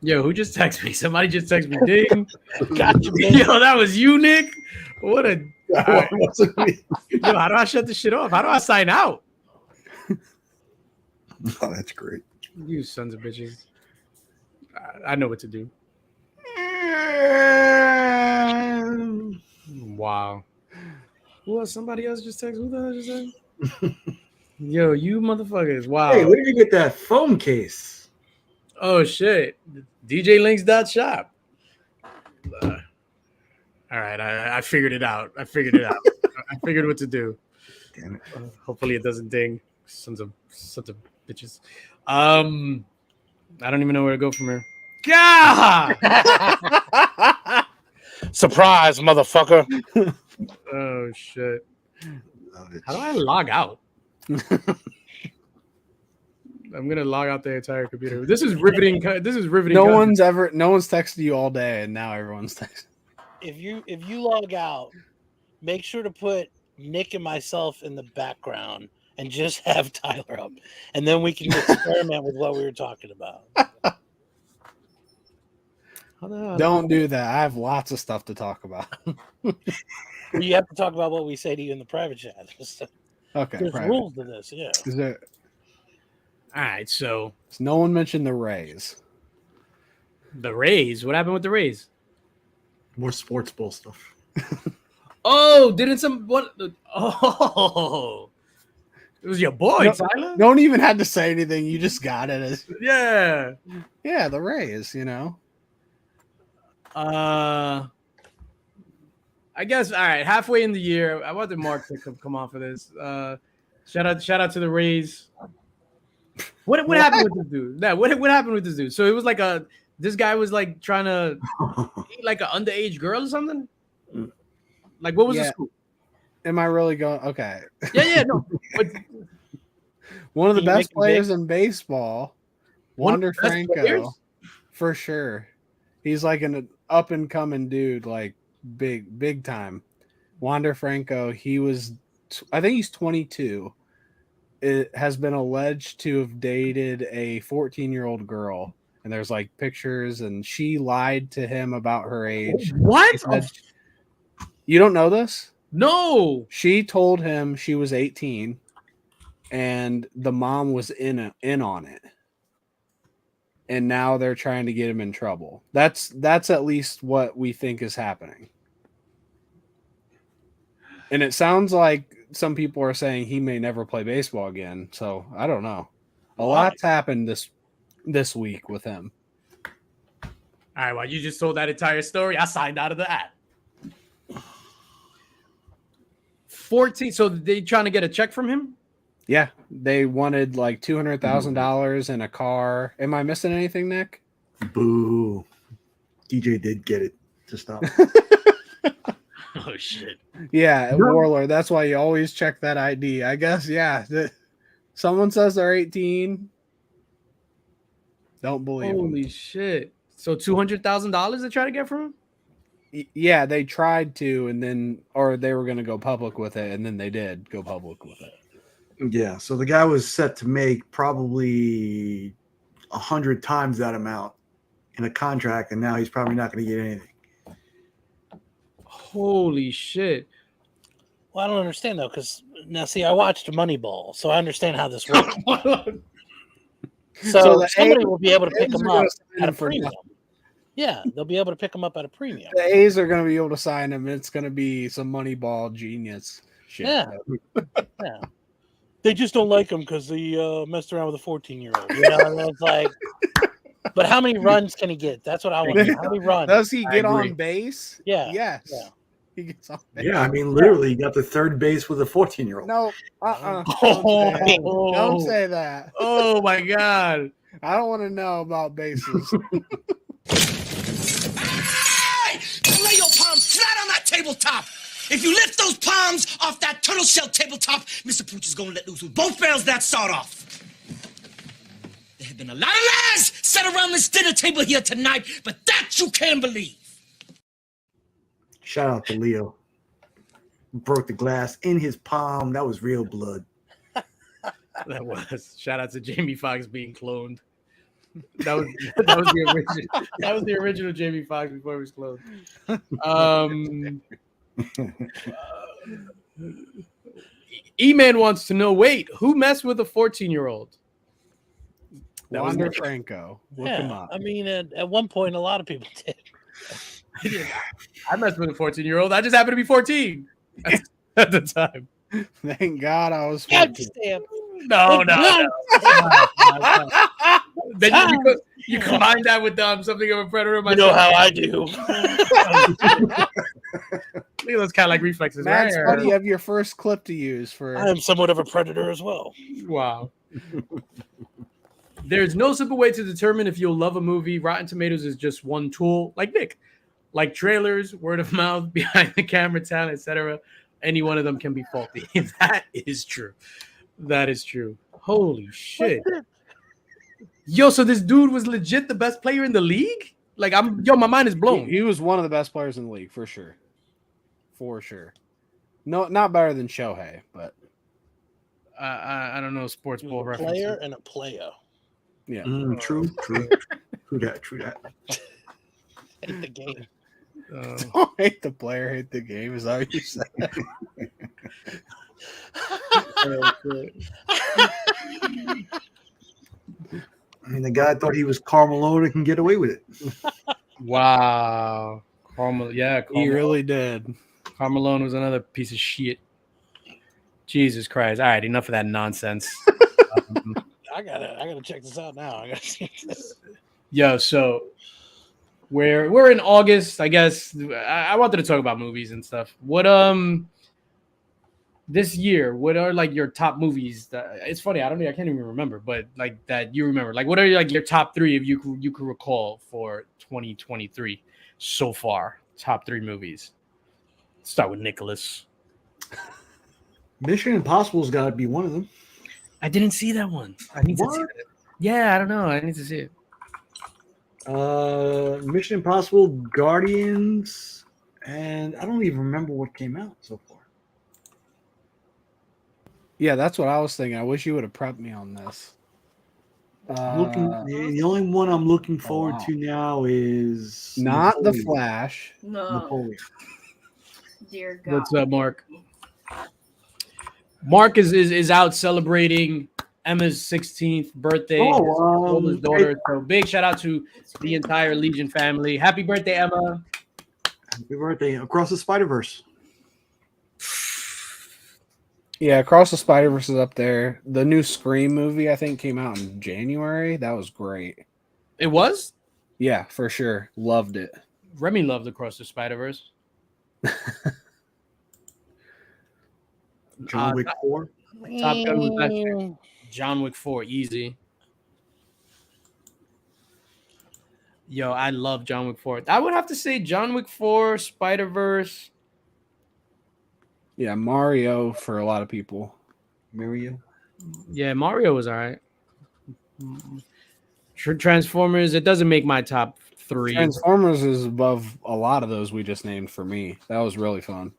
Yo, who just texted me? Somebody just texted me. Ding. Gotcha, man. Yo, that was you, Nick? What a... That wasn't me. Yo, how do I shut this shit off? How do I sign out? Oh, that's great. You sons of bitches. I know what to do. Wow. Who else? Somebody else just texted? Who the hell just said? Yo, you motherfuckers. Wow. Hey, where did you get that phone case? Oh, shit. DJlinks.shop. All right. I figured it out. I figured what to do. Damn it. Hopefully it doesn't ding. Sons of bitches. I don't even know where to go from here. God! Surprise, motherfucker. Oh, shit. Love it. How do I log out? I'm gonna log out the entire computer. This is riveting. No one's texted you all day, and now everyone's texting. If you log out, make sure to put Nick and myself in the background and just have Tyler up, and then we can experiment with what we were talking about. Don't do that. I have lots of stuff to talk about. You have to talk about what we say to you in the private chat. Okay. There's private. rules to this, yeah. Is there? All right, so No one mentioned the Rays. the Rays. What happened with the Rays? More sports bull stuff. Oh, didn't some what? Oh, It was your boy, No, Tyler. no one even had to say anything. You just got it. Yeah. Yeah, the Rays, I guess all right. Halfway in the year, I wanted Mark to come on for this. Shout out to the Rays. What happened with this dude? Yeah, what happened with this dude? So it was like this guy was like trying to date like an underage girl or something. Like what was the scoop? Am I really going? Okay. Yeah, no. But one of the Can you best make him players big? in baseball, One of Wander the best Franco, players? for sure. He's like an up and coming dude, like big time. Wander Franco. I think he's 22. It has been alleged to have dated a 14-year-old girl, and there's like pictures, and she lied to him about her age. What? She said, you don't know this? No. She told him she was 18, and the mom was in on it. And now they're trying to get him in trouble. That's at least what we think is happening. And it sounds like some people are saying he may never play baseball again. So I don't know. A lot's happened this week with him. All right, well, you just told that entire story. I signed out of the app. 14. So they trying to get a check from him? Yeah, they wanted like $200,000 in a car. Am I missing anything, Nick? Boo. DJ did get it to stop. Oh shit. Yeah, Warlord. That's why you always check that ID. I guess, yeah. Someone says they're 18. Don't believe them. Holy shit. So $200,000 they try to get from him? Yeah, they tried to, and then, or they were going to go public with it, and then they did go public with it. Yeah, so the guy was set to make probably 100 times that amount in a contract, and now he's probably not going to get anything. Holy shit. Well, I don't understand though, because now see, I watched Moneyball, so I understand how this works. So somebody will be able to pick them up at a premium. Yeah, they'll be able to pick them up at a premium. The A's are going to be able to sign him. It's going to be some Moneyball genius shit. Yeah. Yeah. They just don't like him because he messed around with a 14-year-old. You know, and it's like, but how many runs can he get? That's what I want to know. How many runs? Does he get on base? Yeah. Yes. Yeah. He gets on base. Yeah, I mean, literally, he got the third base with a 14-year-old. No. Don't say that. Oh my god. I don't want to know about bases. Hey! Lay your palms flat on that tabletop. If you lift those palms off that turtle shell tabletop, Mr. Pooch is gonna let loose with both barrels that sawed off. There have been a lot of lies set around this dinner table here tonight, but that you can't believe. Shout out to Leo. Broke the glass in his palm. That was real blood. That was. Shout out to Jamie Foxx being cloned. That was the original. That was the original Jamie Foxx before he was cloned. E-Man wants to know, wait, who messed with a 14-year-old? Wander Franco. Look him Yeah. up. I mean, at one point, a lot of people did. I messed with a 14-year-old. I just happened to be 14 at the time. Thank God I was God 14. damn. No. Then you combine that with something of a predator. You know how I do. Look at those kind of like reflexes. Matt's right? funny. You have your first clip to use for. I am somewhat of a predator as well. Wow. There's no simple way to determine if you'll love a movie. Rotten Tomatoes is just one tool, like Nick. Like trailers, word of mouth, behind the camera talent, etc. Any one of them can be faulty. That is true. That is true. Holy shit. Yo, so this dude was legit the best player in the league? Like, my mind is blown. He was one of the best players in the league for sure. For sure. No, not better than Shohei, but I don't know sports ball A references. player and a player. yeah. True that. Hate the game. Don't hate the player, hate the game. Is that what you said? I mean, the guy thought he was Carmelo and can get away with it. Wow. He really did. Carmelo was another piece of shit. Jesus Christ! All right, enough of that nonsense. I gotta check this out now. I gotta see this. Yo, so we're in August, I guess. I wanted to talk about movies and stuff. What this year, what are like your top movies? It's funny, I can't even remember, but like that you remember. Like, what are like your top 3 if you could recall for 2023 so far? Top 3 movies. Start with Nicholas. Mission Impossible's got to be one of them. I didn't see that one. I need to see that. Yeah, I don't know. I need to see it. Mission Impossible, Guardians, and I don't even remember what came out so far. Yeah, that's what I was thinking. I wish you would have prepped me on this. The only one I'm looking forward to now is not Napoleon. The Flash. No. Napoleon. Dear God. What's up, Mark? Mark is out celebrating Emma's 16th birthday. His oldest daughter. So big shout out to the entire Legion family. Happy birthday, Emma. Happy birthday. Across the Spider-Verse. Yeah, Across the Spider-Verse is up there. The new Scream movie, I think, came out in January. That was great. It was? Yeah, for sure. Loved it. Remy loved Across the Spider-Verse. John Wick 4. Top Gun was that year. John Wick 4, easy. Yo, I love John Wick 4. I would have to say John Wick 4, Spider-Verse. Yeah, Mario for a lot of people. Mario. Yeah, Mario was all right. Transformers, it doesn't make my top 3. Transformers is above a lot of those we just named for me. That was really fun.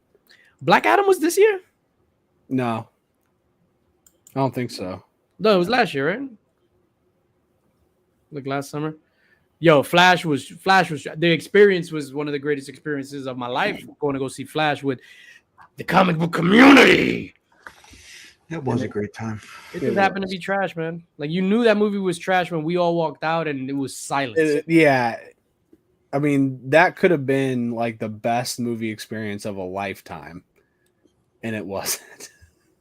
Black Adam was this year? No. I don't think so. No, it was last year, right? Like last summer. Yo, Flash was the experience was one of the greatest experiences of my life. Going to go see Flash with the comic book community. That was a great time. It just happened to be trash, man. Like you knew that movie was trash when we all walked out and it was silence. Yeah. I mean, that could have been like the best movie experience of a lifetime. And it wasn't.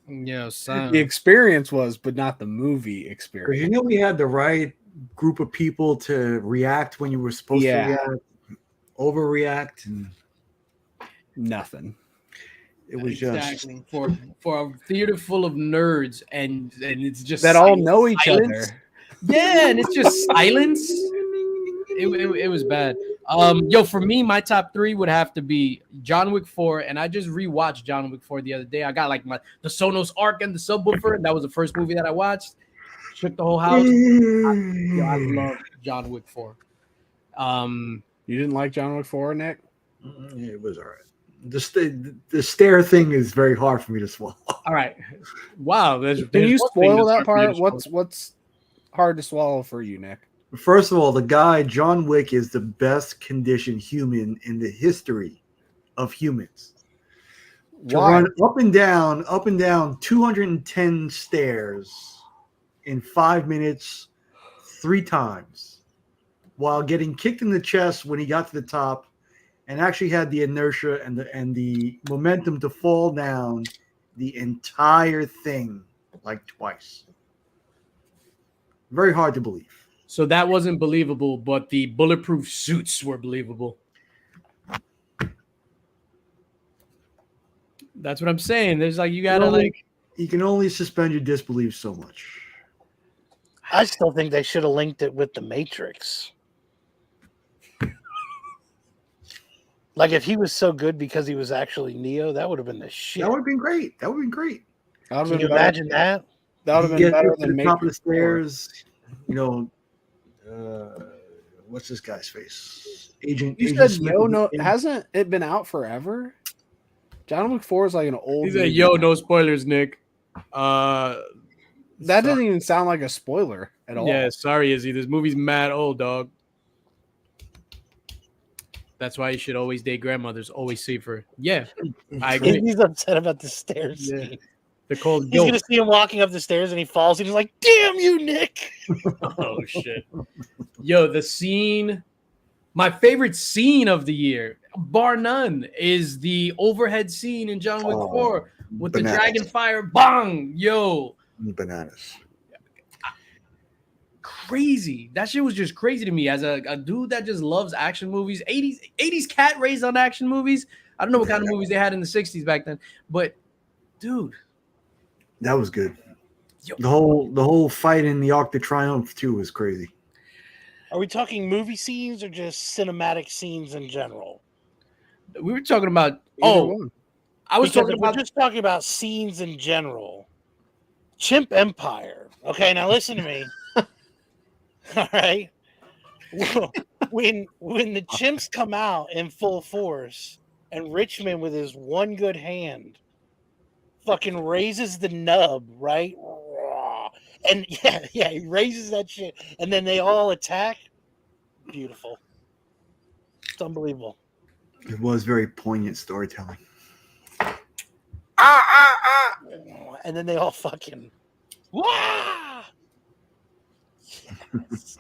Yeah, son. The experience was, but not the movie experience. Because you knew we had the right group of people to react when you were supposed to react, overreact, and nothing. It was exactly. Just for a theater full of nerds and it's just that all know each other. Yeah, and it's just silence. It was bad. Yo, for me, my top 3 would have to be John Wick 4, and I just rewatched John Wick 4 the other day. I got like the Sonos Arc and the subwoofer, and that was the first movie that I watched. Shook the whole house. I love John Wick 4. You didn't like John Wick 4, Nick? Yeah, it was all right. The stare thing is very hard for me to swallow. All right. Wow. Can you spoil that part? What's hard to swallow for you, Nick? First of all, the guy, John Wick, is the best conditioned human in the history of humans. To run up and down 210 stairs in 5 minutes 3 times while getting kicked in the chest when he got to the top and actually had the inertia and the momentum to fall down the entire thing like twice. Very hard to believe. So that wasn't believable, but the bulletproof suits were believable. That's what I'm saying. There's like you gotta you can only suspend your disbelief so much. I still think they should have linked it with the Matrix. Like if he was so good because he was actually Neo, that would have been the shit. That would have been great. Can you imagine that? That would have been better than the top of the stairs. You know, what's this guy's face? Agent. You said Yo, no, hasn't it been out forever? John Wick 4 is like an old. He said, "Yo, no spoilers, Nick." That doesn't even sound like a spoiler at all. Yeah, sorry, Izzy. This movie's mad old, dog. That's why you should always date grandmothers. Always safer. Yeah, I agree. He's upset about the stairs. Yeah. They're called. He's gonna see him walking up the stairs and he falls. And he's like, "Damn you, Nick!" Oh shit! Yo, the scene. My favorite scene of the year, bar none, is the overhead scene in John Wick 4 with Bananas. the dragon fire. Bang! Yo. Bananas. Crazy. That shit was just crazy to me as a dude that just loves action movies. 80s cat raised on action movies. I don't know what kind of movies they had in the 60s back then, but dude, that was good. Yo. The whole fight in the Arc de Triomphe too was crazy. Are we talking movie scenes or just cinematic scenes in general? We were talking about Either one. I was Because talking if we're about just talking about scenes in general. Chimp Empire. Okay, now listen to me. All right. When the chimps come out in full force and Richmond with his one good hand fucking raises the nub, right? And yeah, he raises that shit and then they all attack. Beautiful. It's unbelievable. It was very poignant storytelling. And then they all fucking wah! Yes.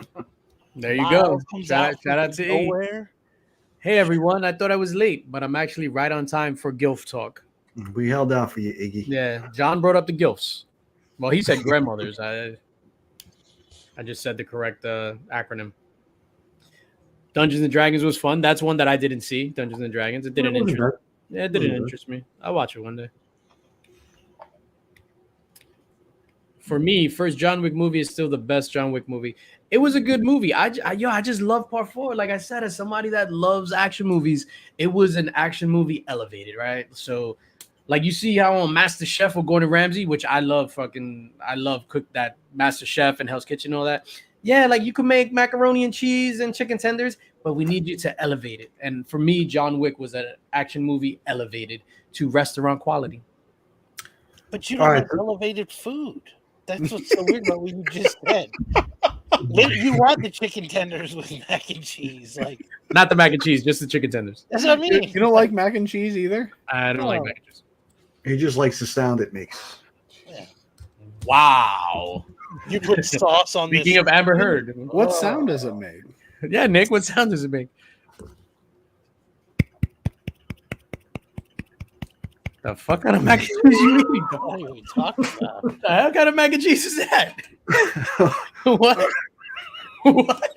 there you go. Miles comes Shout out from to E. nowhere. Hey everyone, I thought I was late, but I'm actually right on time for GILF talk. We held out for you, Iggy. Yeah, John brought up the GILFs. Well, he said grandmothers. I just said the correct acronym. Dungeons and Dragons was fun. That's one that I didn't see. Dungeons and Dragons. It didn't interest. Yeah, it didn't interest me. I'll watch it one day. For me, first John Wick movie is still the best John Wick movie. It was a good movie. I just love part 4. Like I said, as somebody that loves action movies, it was an action movie elevated, right? So, like you see how on Master Chef with Gordon Ramsay, which I love cook that Master Chef and Hell's Kitchen and all that. Yeah, like you could make macaroni and cheese and chicken tenders, but we need you to elevate it. And for me, John Wick was an action movie elevated to restaurant quality. But you don't have elevated food. That's what's so weird about what you just said. You want the chicken tenders with mac and cheese, like not the mac and cheese, just the chicken tenders. That's what I mean. You don't like mac and cheese either? I don't like mac and cheese. He just likes the sound it makes. Yeah. Wow. You put sauce on Speaking this. of Amber Heard. What sound does it make? Yeah, Nick, what sound does it make? The fuck kind of mac and cheese you eating? What are we talking about? The hell kind of mac and cheese is that? What? What?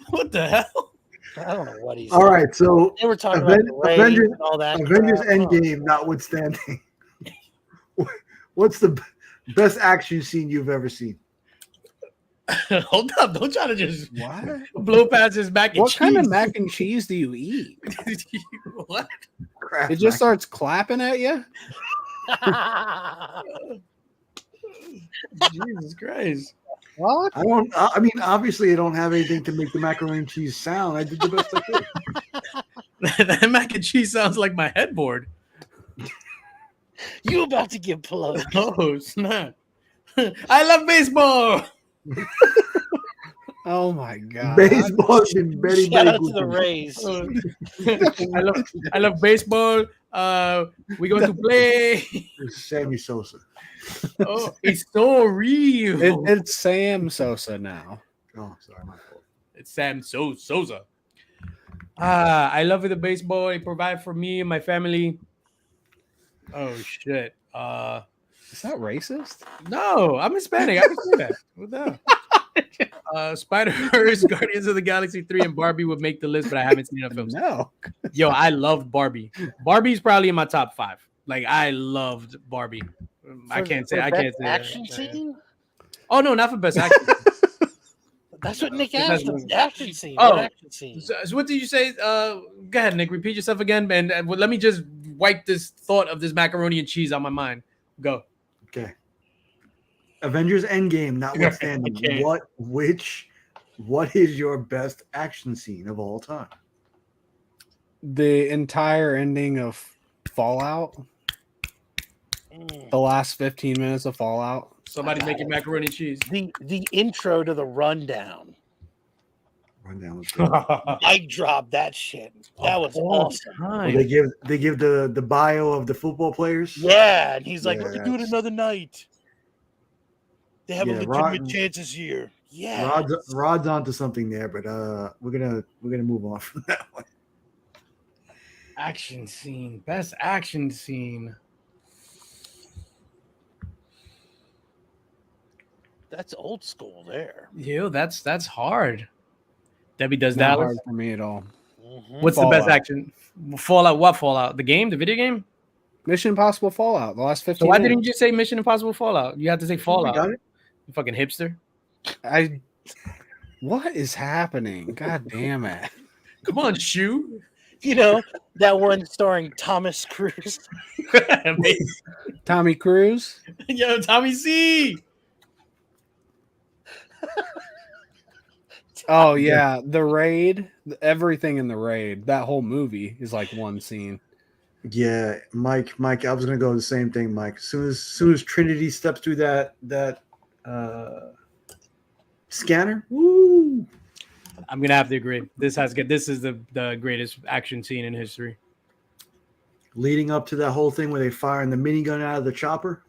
What the hell? I don't know what he's. All right, so They were talking about the raid Avengers, and all that. Avengers crap. Endgame notwithstanding, what's the best action scene you've ever seen? Hold up! Don't try to just What? blow past his mac and What cheese. kind of mac and cheese do you eat? What? Kraft It just mac- starts clapping at you? Jesus Christ! What? I mean, obviously, I don't have anything to make the macaroni and cheese sound. I did the best I could. That mac and cheese sounds like my headboard. You about to get plugged? Oh snap! I love baseball. Oh my god. Baseball and very, Shout very out to the good. Rays. I love baseball. We going to play. Sammy Sosa. Oh, it's so real. It's Sam Sosa now. Oh, sorry, my fault. It's Sam Sosa. I love the baseball. It provide for me and my family. Oh shit. Is that racist? No, I'm Hispanic. I can say that. What the hell? Spider-Verse, Guardians of the Galaxy 3, and Barbie would make the list, but I haven't seen enough films. No. Yo, I loved Barbie. Barbie's probably in my top 5. Like I loved Barbie. I can't say action scene. Oh no, not for best action. That's what Nick asked. That's- Action scene. Oh. What action scene? So what did you say? Go ahead, Nick. Repeat yourself again, and let me just wipe this thought of this macaroni and cheese on my mind. Go. Okay. Avengers Endgame notwithstanding, Okay. what is your best action scene of all time? The entire ending of Fallout, the last 15 minutes of Fallout. Somebody making macaroni and cheese. The intro to the rundown. Rundown was good. I dropped that shit. That was awesome. Well, they give the bio of the football players. Yeah, and he's like, Yeah, "Let's do it that's- another night." They have a Yeah, legitimate chances here. Yeah, Rod's onto something there, but we're gonna move on from that one. Action scene. Best action scene. That's old school there. Yo, that's hard. Debbie does Not Dallas. hard for me at all. Mhm. What's the best Fallout. action? Fallout. What Fallout? The game? The video game? Mission Impossible Fallout. The last 15 So why minutes. didn't you just say Mission Impossible Fallout? You have to say I Fallout. got it. You fucking hipster. What is happening? God damn it. Come on, shoe. You know, that one starring Thomas Cruise. Tommy Cruise. Yo, Tommy C. Oh yeah, the raid. Everything in the raid. That whole movie is like one scene. Yeah, Mike, I was gonna go the same thing, Mike. As soon as Trinity steps through that scanner, woo! I'm gonna have to agree. This is the greatest action scene in history. Leading up to that whole thing where they firing the minigun out of the chopper.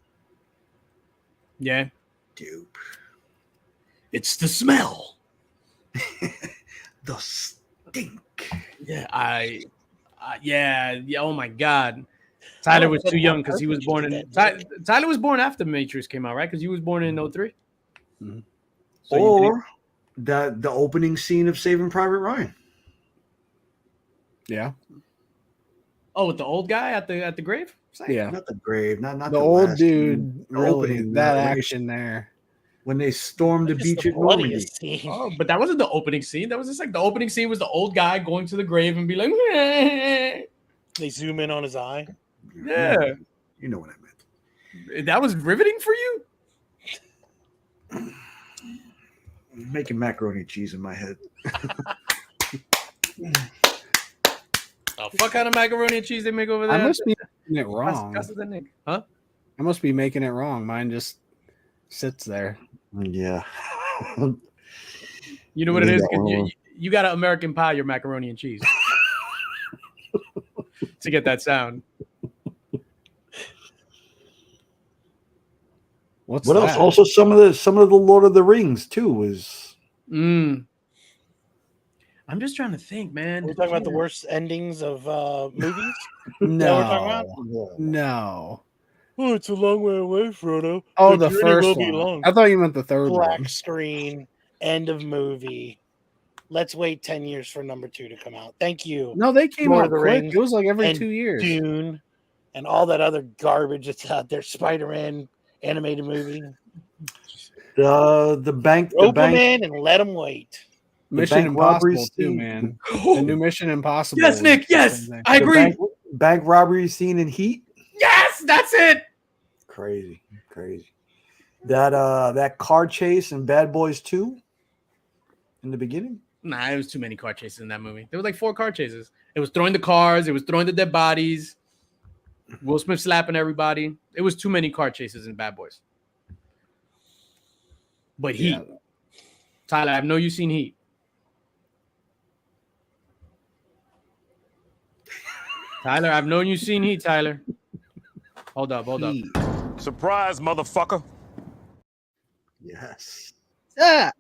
Yeah. Dude. It's the smell. The stink. Yeah, yeah. Oh my God. Tyler was too young because he was born in Tyler was born after Matrix came out, right? Because he was born in 03. Mm-hmm. So Or the opening scene of Saving Private Ryan. Yeah. Oh, with the old guy at the grave? Yeah. Not the grave, not the old last dude. scene. The Really, opening, that when they- action there. when they stormed the That's beach the at Normandy. bloodiest scene. Oh, but that wasn't the opening scene. That was just like the opening scene was the old guy going to the grave and be like, They zoom in on his eye. yeah. You know what I meant. That was riveting for you? Making macaroni and cheese in my head. Oh, fuck kind of macaroni and cheese they make over there? I must be making it wrong. Huh? I must be making it wrong. Mine just sits there. Yeah. You know what it is? Leave that 'Cause one you got to American Pie your macaroni and cheese to get that sound. What's What that? else? Also, some of the Lord of the Rings too was. I'm just trying to think, man. We're talking about the worst endings of movies. No. We're talking about? No. Oh, it's a long way away, Frodo. Oh, the journey first will be one. long. I thought you meant the third Black one. screen, end of movie. Let's wait 10 years for number 2 to come out. Thank you. No, they came Lord out of the quick. Rings It was like every and 2 years. Dune and all that other garbage that's out there. Spider-Man animated movie. The bank. The Rope them bank. in and let them wait. Mission bank robbery Impossible too, scene. man. The new Mission Impossible. Yes, was Nick. the Yes, same thing. I The agree. bank robbery scene in Heat. Yes, that's it. Crazy. That car chase in Bad Boys 2 in the beginning. Nah, it was too many car chases in that movie. There was like 4 car chases. It was throwing the cars. It was throwing the dead bodies. Will Smith slapping everybody. It was too many car chases in Bad Boys. But Heat. Yeah. Tyler, I know you've seen Heat. Tyler, I've known you've seen Heat, Tyler. Hold up. Surprise, motherfucker. Yes. Yeah.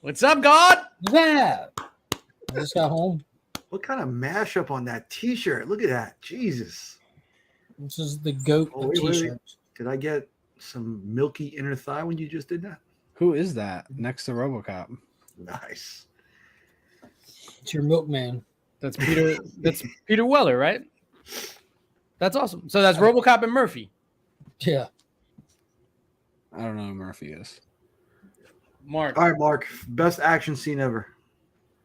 What's up, God? Yeah. I just got home. What kind of mashup on that T-shirt? Look at that. Jesus. This is the GOAT Oh, of wait. t-shirts. Did I get some milky inner thigh when you just did that? Who is that next to RoboCop? Nice. It's your milkman. That's Peter. That's Peter Weller, right? That's awesome. So that's RoboCop and Murphy. Yeah. I don't know who Murphy is. Mark. All right, Mark. Best action scene ever.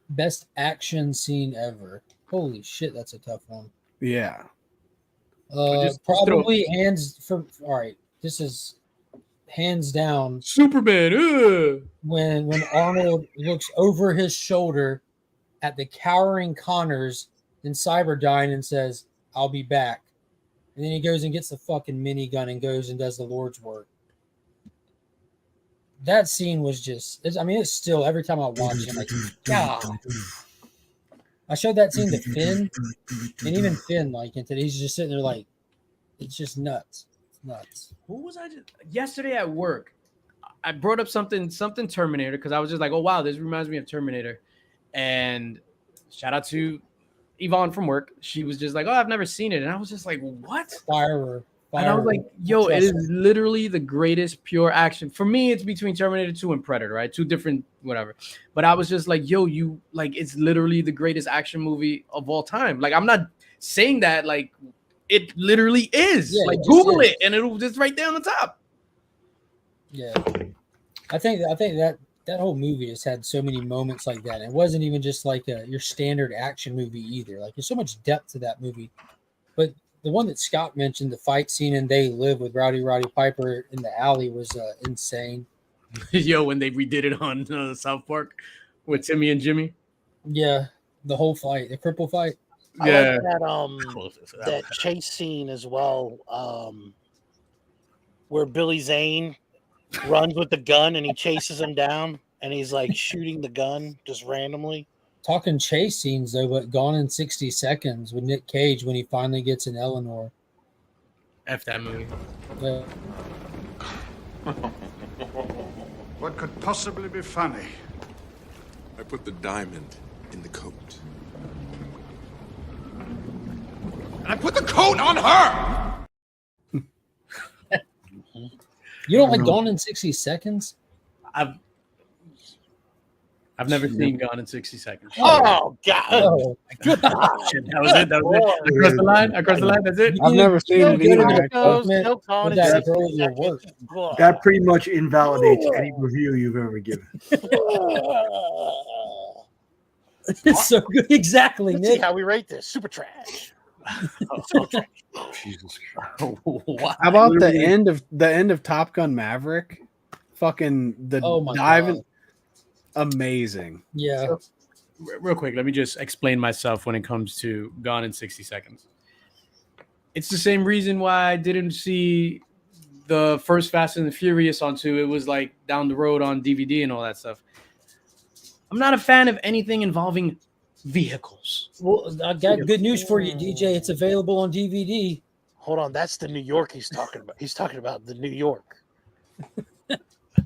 Best action scene ever. Holy shit, that's a tough one. Yeah. Just Probably all right. This is hands down Superman. when Arnold looks over his shoulder at the cowering Connors in Cyberdyne and says, "I'll be back." And then he goes and gets the fucking minigun and goes and does the Lord's work. That scene was it's still every time I watch it, I'm like, God. I showed that scene to Finn, and even Finn, like, and today he's just sitting there like, it's just nuts. It's nuts. Who was I just yesterday at work? I brought up something Terminator because I was just like, oh wow, this reminds me of Terminator. And shout out to Yvonne from work. She was just like, "Oh, I've never seen it," and I was just like, "What?" Fire. And I was like, "Yo, it is literally the greatest pure action." For me, it's between Terminator 2 and Predator, right? Two different whatever. But I was just like, "Yo, you like it's literally the greatest action movie of all time." Like I'm not saying that like it literally is. Yeah, like it just Google is. it and it'll just right there on the top. Yeah, I think that whole movie just had so many moments like that. It wasn't even just like your standard action movie either. Like there's so much depth to that movie. But the one that Scott mentioned, the fight scene in They Live with Roddy Piper in the alley was insane. Yo, when they redid it on South Park with Timmy and Jimmy. Yeah, the whole fight, the cripple fight. I Yeah. like that chase scene as well, where Billy Zane runs with the gun and he chases him down and he's like shooting the gun just randomly. Talking chase scenes though, but Gone in 60 Seconds with Nick Cage when he finally gets in Eleanor. F that movie. Yeah. What could possibly be funny? I put the diamond in the coat. And I put the coat on her! You don't like Gone in 60 Seconds? I've never seen Gone in 60 Seconds. Oh God! Oh, Shit, that was it. That was it. Across the line. Across the line. That's it. I've never seen it either. That pretty much invalidates any review you've ever given. It's so good. Exactly, Let's Nick. see how we rate this. Super trash. Super trash. Jesus Christ. How about the end of Top Gun Maverick? Fucking the diving. God. Amazing. Yeah. So, real quick, let me just explain myself when it comes to Gone in 60 Seconds. It's the same reason why I didn't see the first Fast and the Furious on 2. It was like down the road on DVD and all that stuff. I'm not a fan of anything involving vehicles. Well, I got good news for you, DJ. It's available on DVD. Hold on, that's the New York he's talking about. He's talking about the New York.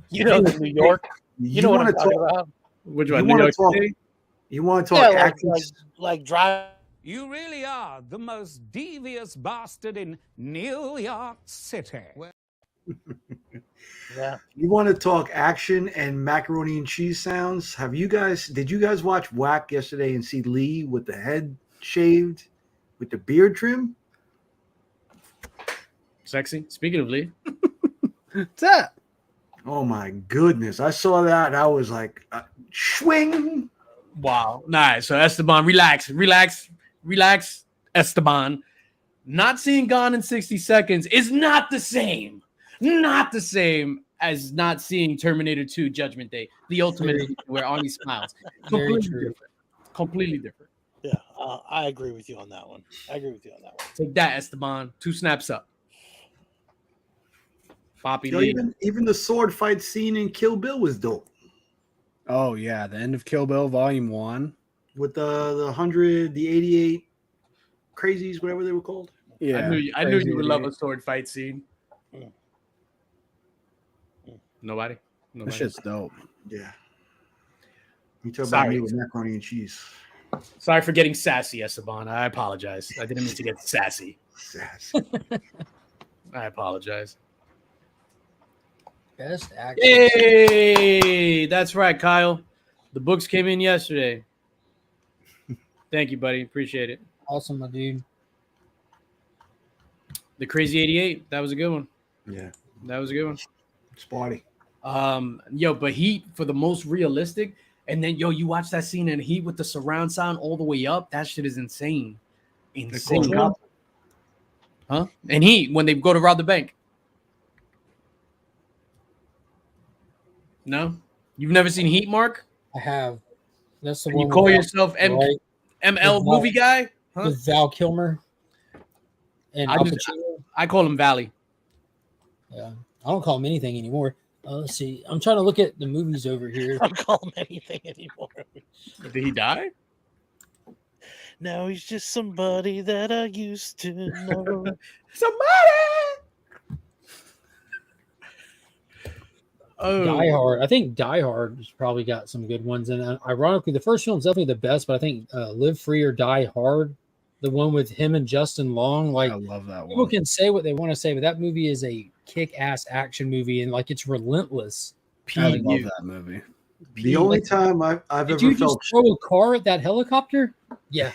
You know the New York. You know what I'm talking about? Which one? New York City? You want to talk actions? Like drive. You really are the most devious bastard in New York City. Yeah. You want to talk action and macaroni and cheese sounds? Did you guys watch Whack yesterday and see Lee with the head shaved with the beard trim? Sexy. Speaking of Lee. What's that? Oh my goodness. I saw that and I was like, swing. Wow. Nice. So Esteban, relax, Esteban. Not seeing Gone in 60 Seconds is not the same. Not the same as not seeing Terminator 2 Judgment Day, the ultimate where Arnie smiles. Completely different. Completely different. Yeah, I agree with you on that one. Take that, Esteban. 2 snaps up. Poppy Yo, Lee. even the sword fight scene in Kill Bill was dope. Oh yeah, the end of Kill Bill Volume 1 with the 100, the 88 crazies, whatever they were called. Yeah, I knew you would love a sword fight scene. Nobody. That shit's dope. Yeah. You talk about me with macaroni and cheese. Sorry for getting sassy, Esteban. I apologize. I didn't mean to get sassy. I apologize. Best action. Hey, that's right, Kyle. The books came in yesterday. Thank you, buddy. Appreciate it. Awesome, my dude. The Crazy 88. That was a good one. Yeah. That was a good one. Spotty. But Heat for the most realistic. And then, you watch that scene in Heat with the surround sound all the way up. That shit is insane. Insane. Huh? And Heat, when they go to rob the bank. No? You've never seen Heat, Mark? I have. That's the and one. You call yourself ML movie guy? Huh? With Val Kilmer. And I call him Valley. Yeah. I don't call him anything anymore. Let's see. I'm trying to look at the movies over here. I don't call him anything anymore. Did he die? No, he's just somebody that I used to know. Somebody! Oh, Die Hard. I think Die Hard has probably got some good ones. And ironically, the first film's definitely the best, but I think Live Free or Die Hard, the one with him and Justin Long, like I love that people one. can say what they want to say, but that movie is a kick-ass action movie, and like it's relentless. I love that movie. The only time I've Did ever you felt just throw a car at that helicopter? Yeah.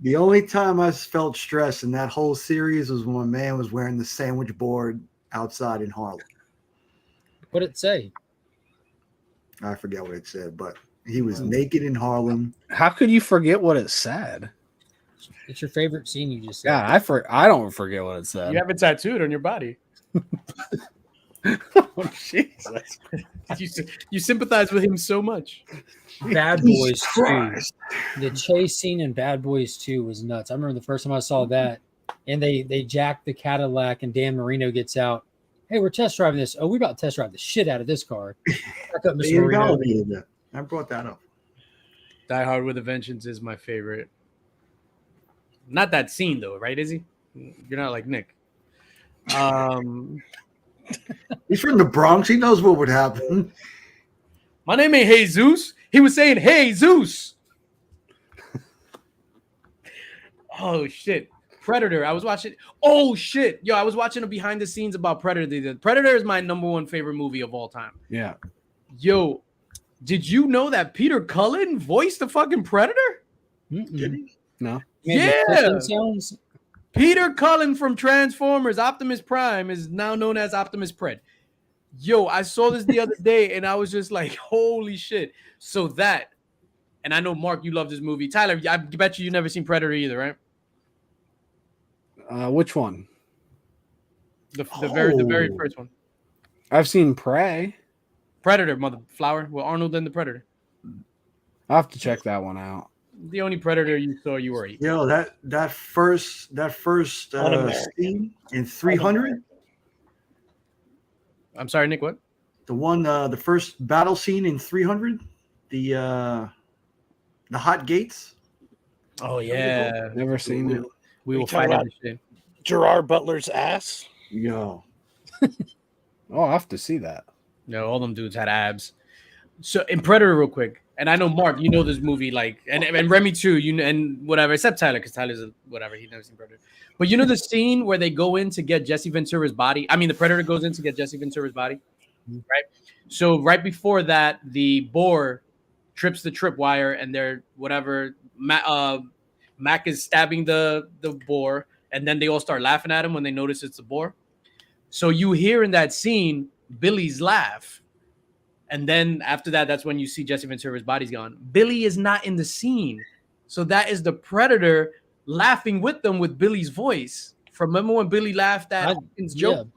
the only time I felt stress in that whole series was when a man was wearing the sandwich board outside in Harlem. What'd it say? I forget what it said, but he was naked in Harlem. How could you forget what it said? It's your favorite scene you just said. Yeah, I don't forget what it said. You have it tattooed on your body. Oh, Jesus. You sympathize with him so much. Bad Boys 2. The chase scene in Bad Boys 2 was nuts. I remember the first time I saw that, and they jacked the Cadillac, and Dan Marino gets out. Hey, we're test driving this. Oh, we're about to test drive the shit out of this car. Back up, Mr. Marino. I brought that up. Die Hard with a Vengeance is my favorite. Not that scene though, right, Izzy? You're not like Nick. He's from the Bronx. He knows what would happen. My name ain't Jesus. He was saying, "Hey, Zeus." Oh shit. Predator. I was watching. Oh shit. Yo, I was watching a behind the scenes about Predator. Predator is my #1 favorite movie of all time. Yeah. Yo, did you know that Peter Cullen voiced the fucking Predator? Did he? No. Yeah. Peter Cullen from Transformers Optimus Prime is now known as Optimus Pred. Yo, I saw this the other day and I was just like, holy shit. So that, and I know, Mark, you love this movie. Tyler, I bet you've never seen Predator either, right? Which one? The very first one. I've seen Prey. Predator, mother flower. Well, Arnold and the Predator. I'll have to check that one out. The only Predator you saw, you were eating. Yo, that first scene in 300. I'm sorry, Nick. What? The first battle scene in 300. The hot gates. Oh yeah, Never seen it. We will talking fight about this shit. Gerard Butler's ass. Yo. Oh, I have to see that. No, all them dudes had abs. So in Predator, real quick, and I know Mark, you know this movie, like, and Remy too, you know, and whatever, except Tyler, because Tyler's whatever, he's never seen Predator. But you know the scene where they go in to get Jesse Ventura's body. I mean, the Predator goes in to get Jesse Ventura's body, right? So right before that, the boar trips the tripwire, and they're whatever. Mac is stabbing the boar, and then they all start laughing at him when they notice it's the boar. So you hear in that scene Billy's laugh. And then after that, that's when you see Jesse Ventura's body's gone. Billy is not in the scene. So that is the Predator laughing with them with Billy's voice. Remember when Billy laughed at Hawkins' joke?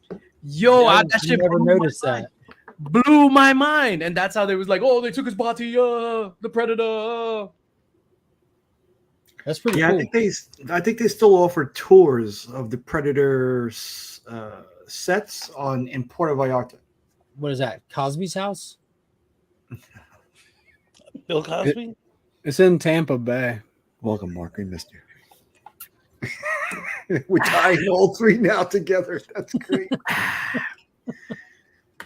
Yeah. Yo, that shit never noticed that. Blew my mind. And that's how they was like, oh, they took his body, the Predator. That's pretty cool. I think they still offer tours of the Predator sets in Puerto Vallarta. What is that? Cosby's house? Bill Cosby? It's in Tampa Bay. Welcome, Mark. We missed you. We're tying all three now together. That's great.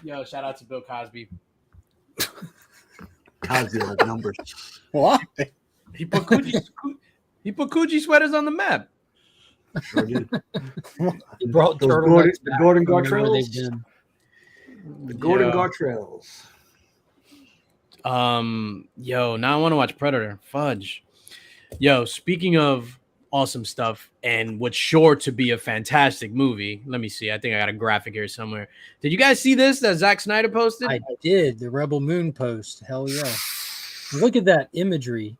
Yo, shout out to Bill Cosby. Cosby like numbers. What? He put Coogee sweaters on the map. Sure did. He brought the Gordon Gartrells. The Gordon Gartrells. Yo, now I want to watch Predator. Fudge. Yo, speaking of awesome stuff and what's sure to be a fantastic movie, let me see. I think I got a graphic here somewhere. Did you guys see this that Zack Snyder posted? I did. The Rebel Moon post. Hell yeah. Look at that imagery.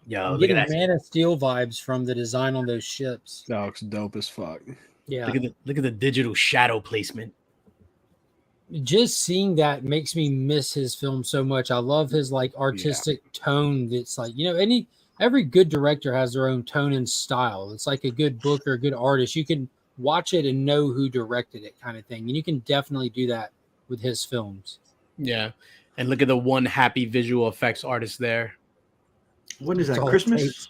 Yo, I'm look getting at that. Man of Steel vibes from the design on those ships. That looks dope as fuck. Yeah. Look at the digital shadow placement. Just seeing that makes me miss his film so much. I love his like artistic tone. That's like, you know, every good director has their own tone and style. It's like a good book or a good artist. You can watch it and know who directed it, kind of thing. And you can definitely do that with his films. Yeah. And look at the one happy visual effects artist there. When is that? Christmas?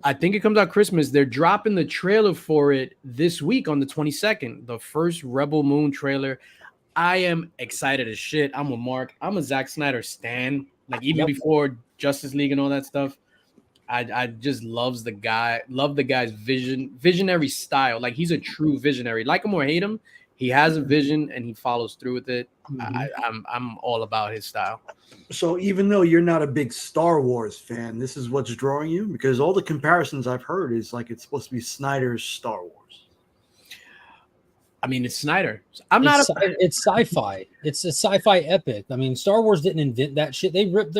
I think it comes out Christmas. They're dropping the trailer for it this week on the 22nd. The first Rebel Moon trailer. I am excited as shit. I'm with Mark. I'm a Zack Snyder stan. Like even before Justice League and all that stuff. I just love the guy's visionary style. Like he's a true visionary. Like him or hate him, he has a vision and he follows through with it. I'm all about his style. So even though you're not a big Star Wars fan, this is what's drawing you? Because all the comparisons I've heard is like it's supposed to be Snyder's Star Wars. I mean, it's Snyder. It's sci-fi. It's a sci-fi epic. I mean, Star Wars didn't invent that shit. They ripped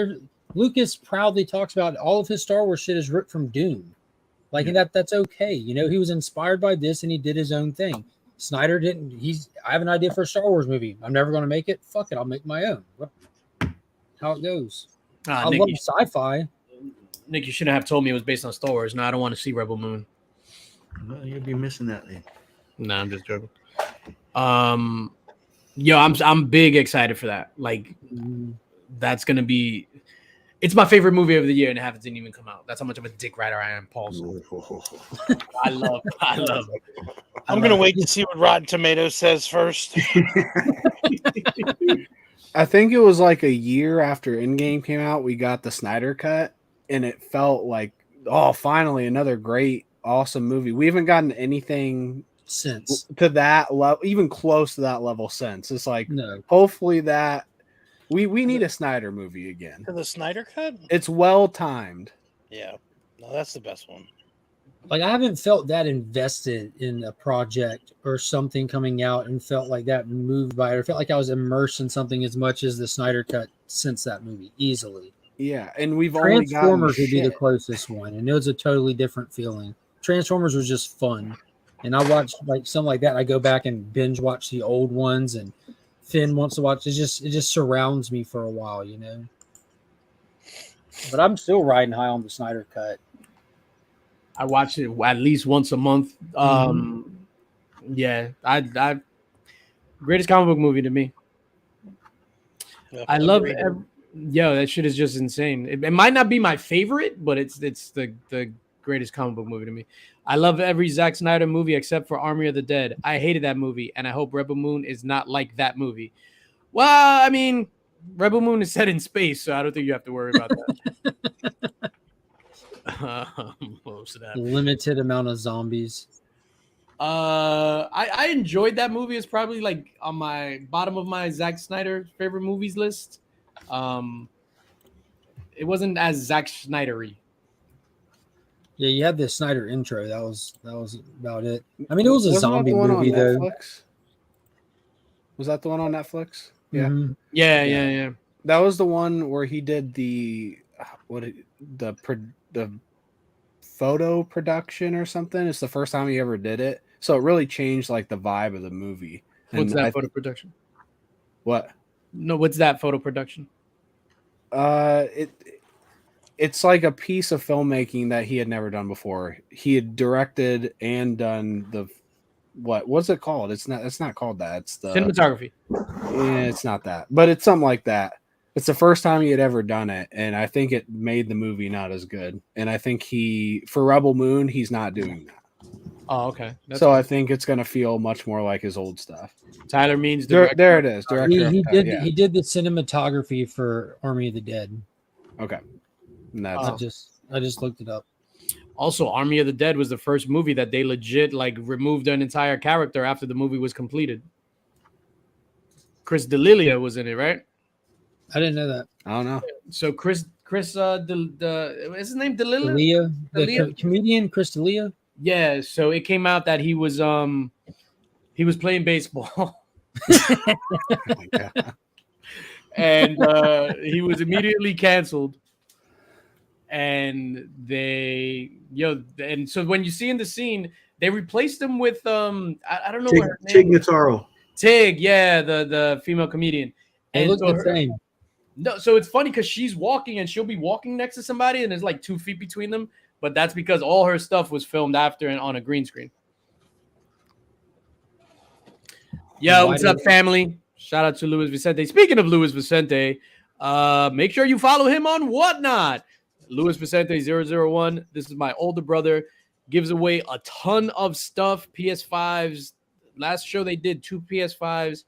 Lucas proudly talks about all of his Star Wars shit is ripped from Dune. Like that's okay. You know, he was inspired by this and he did his own thing. Snyder didn't. I have an idea for a Star Wars movie. I'm never going to make it. Fuck it. I'll make my own. How it goes. I love sci-fi. Nick, you shouldn't have told me it was based on Star Wars. No, I don't want to see Rebel Moon. Well, you'll be missing that then. No, I'm just joking. I'm big excited for that. Like, that's gonna be. It's my favorite movie of the year, and it hasn't even come out. That's how much of a dick rider I am, Paul. I love. I'm gonna wait to see what Rotten Tomatoes says first. I think it was like a year after Endgame came out, we got the Snyder cut, and it felt like, oh, finally another great, awesome movie. We haven't gotten anything since to that level, even close to that level since. It's like, hopefully that we need a Snyder movie again. The Snyder cut? It's well timed. Yeah, no, that's the best one. Like I haven't felt that invested in a project or something coming out and felt like that moved by it, or felt like I was immersed in something as much as the Snyder cut since that movie, easily. Yeah, and we've only gotten Transformers would be the closest one, and it was a totally different feeling. Transformers was just fun, and I watched like something like that. I go back and binge watch the old ones, and Finn wants to watch. It just surrounds me for a while, you know. But I'm still riding high on the Snyder cut. I watch it at least once a month. Yeah, I greatest comic book movie to me. I love it. That shit is just insane. It might not be my favorite, but it's the greatest comic book movie to me. I love every Zack Snyder movie except for Army of the Dead. I hated that movie, and I hope Rebel Moon is not like that movie. Well, I mean, Rebel Moon is set in space, so I don't think you have to worry about that. What was that? Limited amount of zombies. I enjoyed that movie. It's probably like on my bottom of my Zack Snyder favorite movies list. It wasn't as Zack Snyder-y. Yeah, you had the Snyder intro. That was about it. I mean, it was a zombie movie though. Netflix? Was that the one on Netflix? Yeah. Mm-hmm. Yeah. That was the one where he did the photo production or something. It's the first time he ever did it, so it really changed like the vibe of the movie. What's that photo production? What? No, what's that photo production? It's like a piece of filmmaking that he had never done before. He had directed and done what's it called? It's not called that. It's the cinematography. Yeah, it's not that, but it's something like that. It's the first time he had ever done it, and I think it made the movie not as good. And I think for Rebel Moon, he's not doing that. Oh, okay. So I think it's going to feel much more like his old stuff. Tyler Means there it is. Director. He did the cinematography for Army of the Dead. Okay. I just looked it up. Also, Army of the Dead was the first movie that they legit like removed an entire character after the movie was completed. Chris D'Elia was in it, right? I didn't know that. I don't know. So Chris is his name D'Elia? The comedian Chris D'Elia? Yeah, so it came out that he was playing baseball. And he was immediately canceled. And and so when you see in the scene, they replaced him with I don't know what her name Tig Notaro. Tig, yeah, the female comedian. They look the same. No, so it's funny because she's walking and she'll be walking next to somebody and there's like 2 feet between them, but that's because all her stuff was filmed after and on a green screen. Yo, what's up, family? Shout out to Luis Vicente. Speaking of Luis Vicente, make sure you follow him on Whatnot. Luis Vicente 001. This is my older brother. Gives away a ton of stuff. PS5s. Last show they did 2 PS5s.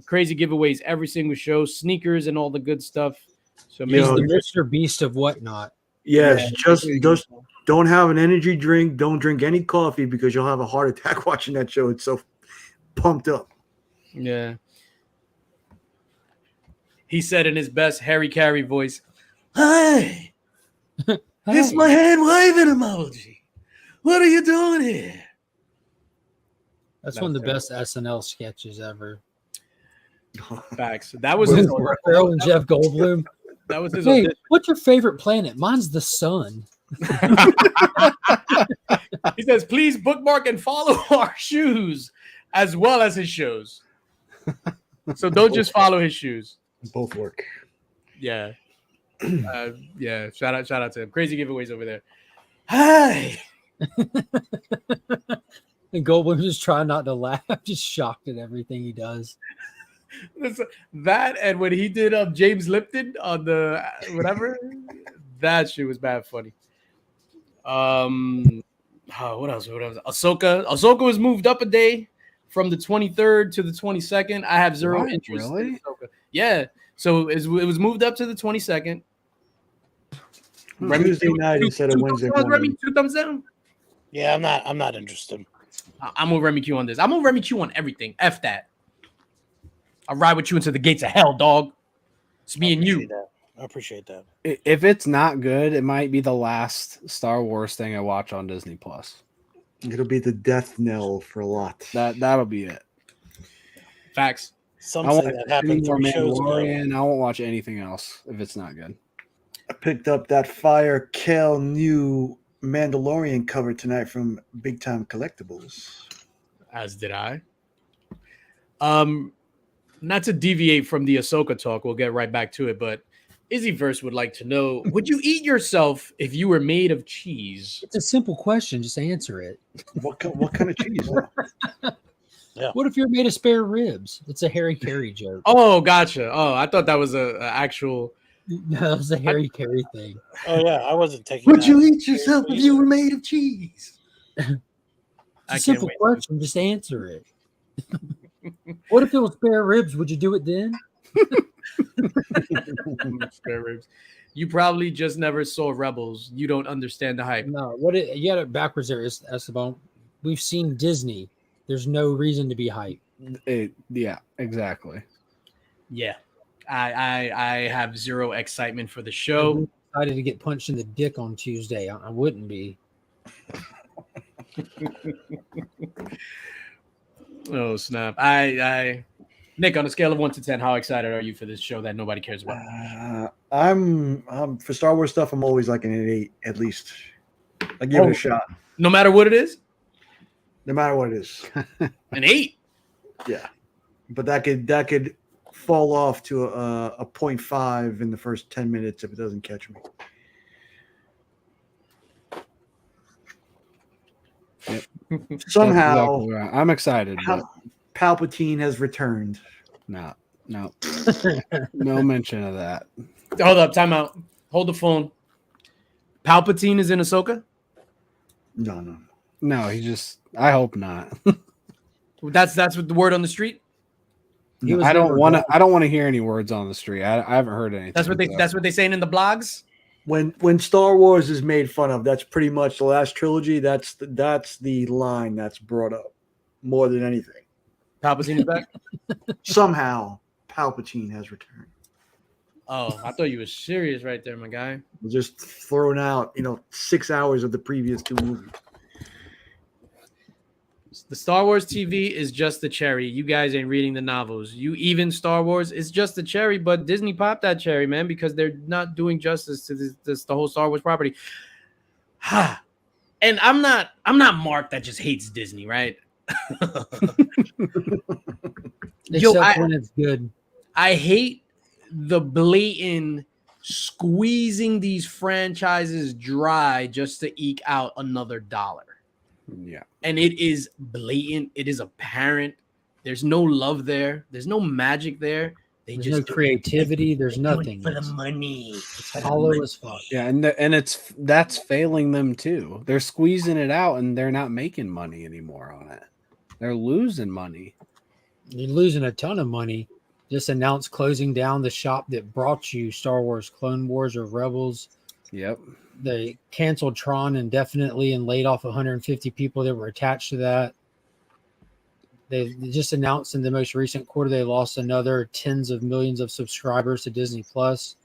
Crazy giveaways every single show. Sneakers and all the good stuff. So He's the Mr. Beast of whatnot. Yes, just don't have an energy drink. Don't drink any coffee because you'll have a heart attack watching that show. It's so pumped up. Yeah. He said in his best Harry Carey voice, "Hi, it's my hand waving emoji. What are you doing here?" That's one of the best SNL sketches ever. Facts. That was his Earl and Jeff Goldblum. That was his. Hey, what's your favorite planet? Mine's the sun. He says, "Please bookmark and follow our shoes as well as his shows." So don't just follow his shoes. Both work. Yeah. Yeah. Shout out to him. Crazy giveaways over there. Hi. And Goldblum just trying not to laugh, just shocked at everything he does. That and when he did James Lipton on the whatever, that shit was bad funny. What else? Ahsoka was moved up a day from the 23rd to the 22nd. I have zero interest in Ahsoka. Yeah, so it was moved up to the 22nd. Tuesday night instead of Wednesday morning. Remy, 2 thumbs down. Yeah, I'm not interested. I'm with Remy Q on this. I'm with Remy Q on everything. F that. I'll ride with you into the gates of hell, dog. It's me and you. I appreciate that. If it's not good, it might be the last Star Wars thing I watch on Disney Plus. It'll be the death knell for a lot. That'll be it. Facts. Something that happened 3 shows ago. I won't watch anything else if it's not good. I picked up that fire Kel new Mandalorian cover tonight from Big Time Collectibles. As did I. Not to deviate from the Ahsoka talk, we'll get right back to it, but Izzyverse would like to know, would you eat yourself if you were made of cheese? It's a simple question. Just answer it. What kind of cheese? Yeah. What if you're made of spare ribs? It's a Harry Carey joke. Oh, gotcha. Oh, I thought that was a actual. No, that was a Harry Carey thing. Oh yeah, I wasn't taking. Would you eat yourself if you were made of cheese? It's a simple question. Just answer it. What if it was spare ribs? Would you do it then? Spare ribs. You probably just never saw Rebels. You don't understand the hype. No, you got it backwards there, Esteban. We've seen Disney. There's no reason to be hyped. Yeah, exactly. Yeah. I have zero excitement for the show. I'm excited to get punched in the dick on Tuesday. I wouldn't be. Oh snap! Nick, on a scale of 1 to 10, how excited are you for this show that nobody cares about? I'm for Star Wars stuff. I'm always like an 8 at least. I give it a shot, no matter what it is. No matter what it is, an 8. Yeah, but that could fall off to a 0.5 in the first 10 minutes if it doesn't catch me. Yep. Somehow, exactly right. I'm excited. Palpatine has returned. No, no mention of that. Hold up, time out. Hold the phone. Palpatine is in Ahsoka? No. He just. I hope not. That's what the word on the street. No, I don't want to hear any words on the street. I haven't heard anything. That's what they saying in the blogs. When Star Wars is made fun of, that's pretty much the last trilogy. That's the line that's brought up more than anything. Palpatine is back. Somehow, Palpatine has returned. Oh, I thought you were serious right there, my guy. Just throwing out, 6 hours of the previous 2 movies. The Star Wars TV is just the cherry. You guys ain't reading the novels. Even Star Wars is just the cherry, but Disney popped that cherry, man, because they're not doing justice to the whole Star Wars property. And I'm not Mark that just hates Disney, right? Except when it's good. I hate the blatant squeezing these franchises dry just to eke out another dollar. Yeah. And it is blatant. It is apparent. There's no love there. There's no magic there. There's no creativity. There's nothing. For the money. It's hollow as fuck. Yeah, and that's failing them too. They're squeezing it out, and they're not making money anymore on it. They're losing money. You're losing a ton of money. Just announced closing down the shop that brought you Star Wars Clone Wars or Rebels. Yep. They canceled Tron indefinitely and laid off 150 people that were attached to that. They just announced in the most recent quarter they lost another tens of millions of subscribers to Disney Plus.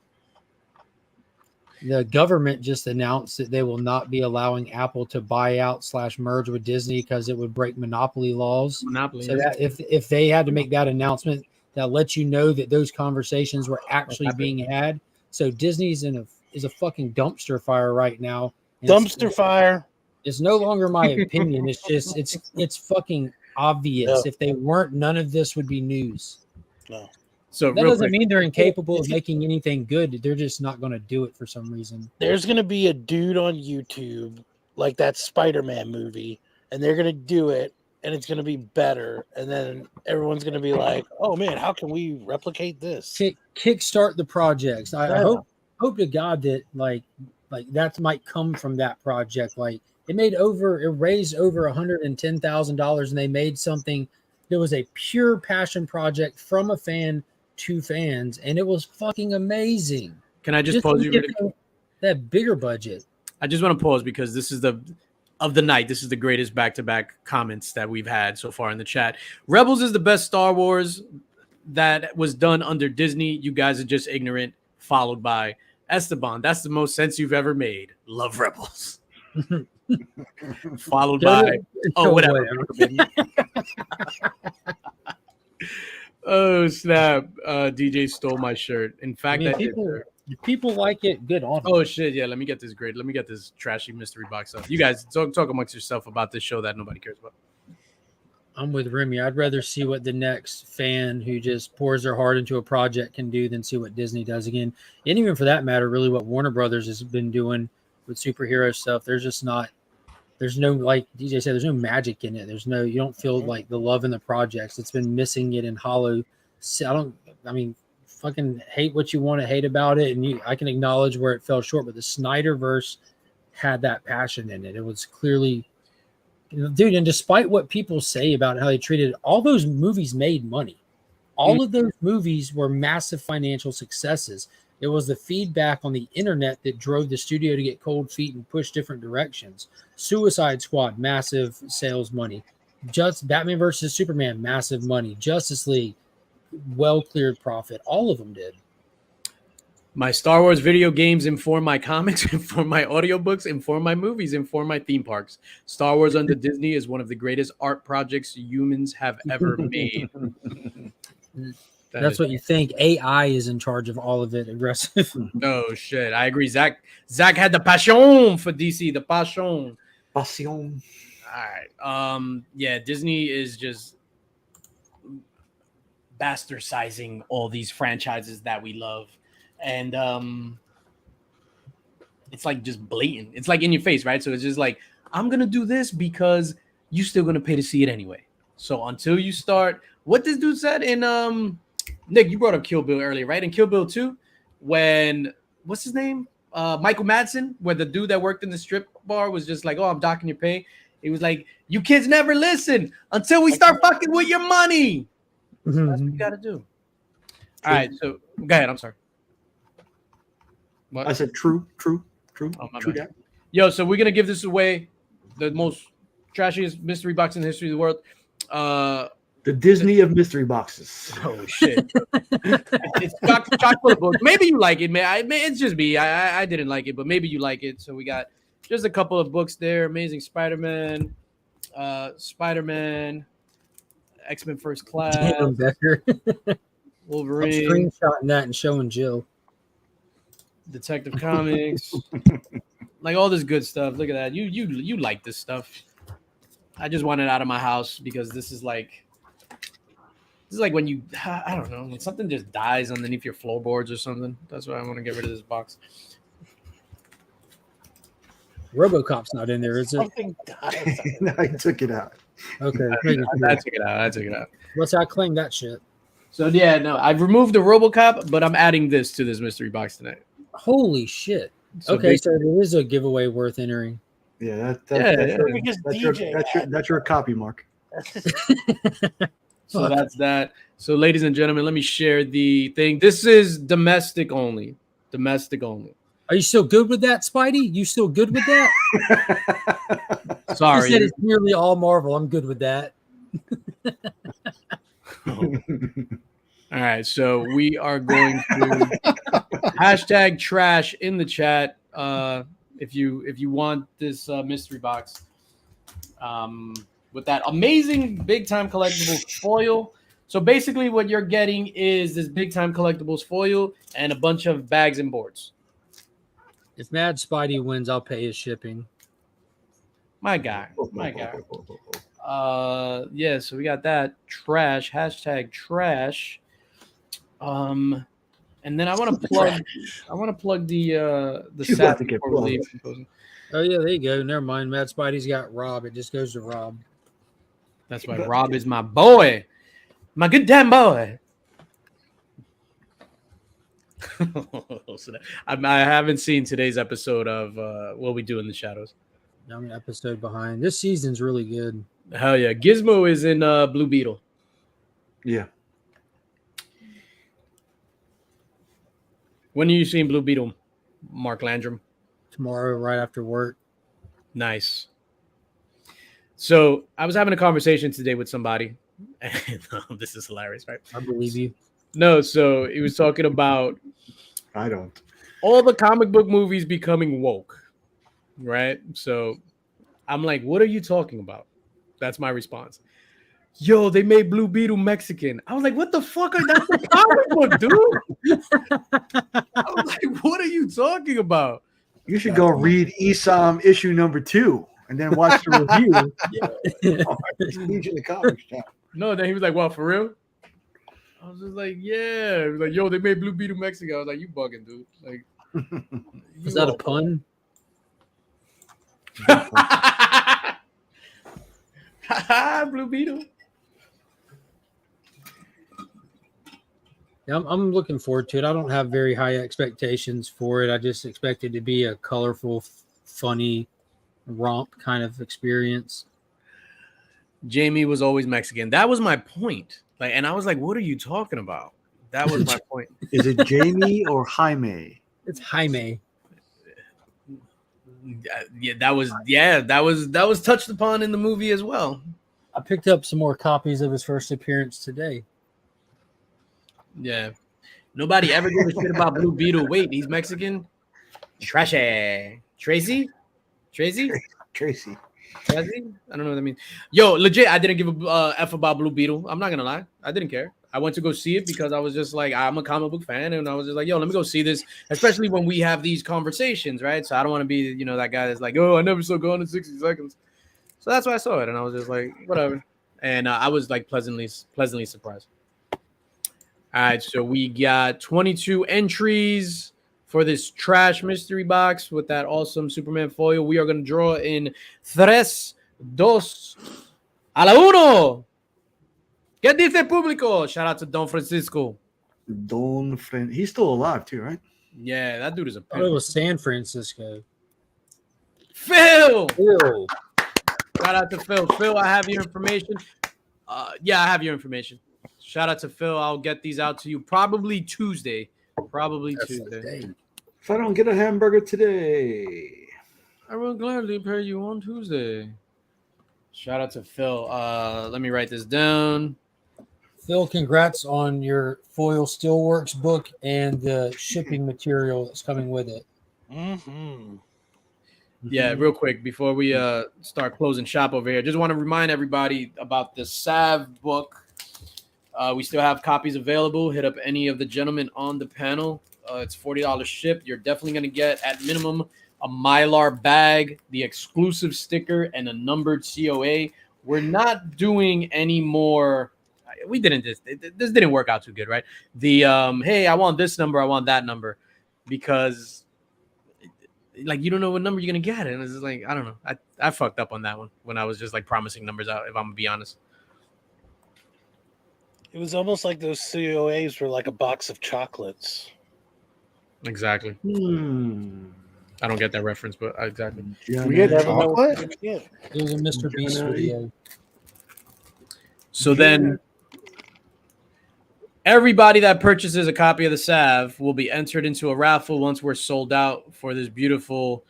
The government just announced that they will not be allowing Apple to buy out / merge with Disney because it would break monopoly laws. Monopoly. So that if they had to make that announcement, that lets you know that those conversations were actually being had. So Disney's is a fucking dumpster fire right now. Dumpster fire. It's no longer my opinion. It's just it's fucking obvious. No. If they weren't, none of this would be news. No. So that doesn't mean they're incapable of making anything good. They're just not going to do it for some reason. There's going to be a dude on YouTube like that Spider-Man movie, and they're going to do it, and it's going to be better. And then everyone's going to be like, oh, man, how can we replicate this? Kickstart the projects. I hope to God that like that might come from that project. Like it raised over $110,000, and they made something that was a pure passion project from a fan to fans, and it was fucking amazing. Can I just pause you really quick? That bigger budget. I just want to pause because this is the night. This is the greatest back-to-back comments that we've had so far in the chat. Rebels is the best Star Wars that was done under Disney. You guys are just ignorant. Followed by Esteban. That's the most sense you've ever made. Love Rebels. Followed by whatever. Oh snap! DJ stole my shirt. In fact, if people like it, good on them. Oh shit! Yeah, let me get this great. Let me get this trashy mystery box up. You guys talk amongst yourself about this show that nobody cares about. I'm with Remy. I'd rather see what the next fan who just pours their heart into a project can do than see what Disney does again. And even for that matter, really what Warner Brothers has been doing with superhero stuff. There's no, like DJ said, there's no magic in it. You don't feel like the love in the projects. It's been missing it in hollow. Fucking hate what you want to hate about it. And I can acknowledge where it fell short, but the Snyderverse had that passion in it. It was clearly, dude. And despite what people say about how they treated it, all those movies made money. All of those movies were massive financial successes. It was the feedback on the internet that drove the studio to get cold feet and push different directions. Suicide Squad, massive sales money. Just Batman versus Superman, massive money. Justice League, well-cleared profit. All of them did. My Star Wars video games inform my comics, inform my audiobooks, inform my movies, inform my theme parks. Star Wars under Disney is one of the greatest art projects humans have ever made. That's what you think. AI is in charge of all of it. Aggressive. No shit. I agree. Zach had the passion for DC. The passion. Passion. All right. Yeah. Disney is just bastardizing all these franchises that we love, and it's like just blatant. It's like in your face, right? So it's just like, I'm gonna do this because you're still gonna pay to see it anyway. So until you start, what this dude said in Nick, you brought up Kill Bill earlier, right? In Kill Bill 2, when what's his name? Michael Madsen, where the dude that worked in the strip bar was just like, "Oh, I'm docking your pay." He was like, "You kids never listen until we start fucking with your money." That's what you got to do. All right, so go ahead. I'm sorry. What? I said true. Oh, true. Yo, so we're gonna give this away, the most trashiest mystery box in the history of the world. The Disney of mystery boxes. Oh shit! It's chocolate book. Maybe you like it, man. It's just me. I didn't like it, but maybe you like it. So we got just a couple of books there. Amazing Spider-Man, X-Men First Class, Damn, Becker. Wolverine. I'm screenshotting that and showing Jill. Detective Comics, like all this good stuff. Look at that. You like this stuff. I just want it out of my house because this is like when you, I don't know, when something just dies underneath your floorboards or something. That's why I want to get rid of this box. RoboCop's not in there, is it? Something dies. I took it out. Okay. I took it out. Let's claim that shit. So yeah, no, I've removed the RoboCop, but I'm adding this to this mystery box tonight. Holy shit. So Okay, so there is a giveaway worth entering. Yeah, that's your copy, Mark. So that's that. So, ladies and gentlemen, let me share the thing. This is domestic only. Domestic only. Are you still good with that, Spidey? You still good with that? Sorry. He said it's nearly all Marvel. I'm good with that. All right, so we are going to hashtag trash in the chat. If you want this mystery box, with that amazing big time collectibles foil. So basically, what you're getting is this big time collectibles foil and a bunch of bags and boards. If Mad Spidey wins, I'll pay his shipping. My guy. Yeah, so we got that trash, hashtag trash. And then I want to plug the SAP before we leave. Oh yeah, there you go. Never mind. Mad Spidey's got Rob. It just goes to Rob. That's why Rob is my boy, my good damn boy. I haven't seen today's episode of What We Do in the Shadows. I'm an episode behind. This season's really good. Hell yeah. Gizmo is in Blue Beetle. Yeah. When are you seeing Blue Beetle, Mark Landrum? Tomorrow, right after work. Nice. So I was having a conversation today with somebody. And, this is hilarious, right? I believe you. No, so he was talking about I don't. all the comic book movies becoming woke, right? So I'm like, what are you talking about? That's my response. Yo, they made Blue Beetle Mexican. I was like, what the fuck? That's a comic book, dude. I was like, what are you talking about? You should go read ESOM issue number 2 and then watch the review. In the comics shop. No, then he was like, what, for real? I was just like, yeah. He was like, yo, they made Blue Beetle Mexican. I was like, you bugging, dude. Like, is that a pun? Blue Beetle. Yeah, I'm looking forward to it. I don't have very high expectations for it. I just expect it to be a colorful, funny romp kind of experience. Jamie was always Mexican. That was my point. Like, and I was like, what are you talking about? That was my point. Is it Jamie or Jaime? It's Jaime. Yeah, that was touched upon in the movie as well. I picked up some more copies of his first appearance today. Yeah. Nobody ever gave a shit about Blue Beetle. Wait, he's Mexican? Trashy. Tracy? Tracy. I don't know what that means. Yo, legit, I didn't give a F about Blue Beetle. I'm not going to lie. I didn't care. I went to go see it because I was just like, I'm a comic book fan. And I was just like, yo, let me go see this. Especially when we have these conversations, right? So I don't want to be, that guy that's like, oh, I never saw Gone in 60 Seconds. So that's why I saw it. And I was just like, whatever. And I was like pleasantly surprised. All right, so we got 22 entries for this trash mystery box with that awesome Superman foil. We are going to draw in 3, 2, a la 1. ¿Qué dice el público? Shout out to Don Francisco. He's still alive too, right? Yeah, that dude is a pimp. It was San Francisco. Phil! Shout out to Phil. Phil, I have your information. Yeah, I have your information. Shout out to Phil. I'll get these out to you probably Tuesday. Tuesday. If I don't get a hamburger today, I will gladly pay you on Tuesday. Shout out to Phil. Let me write this down. Phil, congrats on your Foil Steelworks book and the shipping material that's coming with it. Mm-hmm. Yeah, real quick before we start closing shop over here, just want to remind everybody about the Sav book. We still have copies available. Hit up any of the gentlemen on the panel. It's $40 shipped. You're definitely going to get, at minimum, a Mylar bag, the exclusive sticker, and a numbered COA. We're not doing any more. We didn't. This didn't work out too good, right? The hey, I want this number. I want that number, because like you don't know what number you're gonna get, and it's just like I don't know. I fucked up on that one when I was just like promising numbers out. If I'm gonna be honest. It was almost like those COAs were like a box of chocolates. Exactly. I don't get that reference, but exactly. We get chocolate? Yeah. It was a Mr. Beast video. So then everybody that purchases a copy of the salve will be entered into a raffle once we're sold out for this beautiful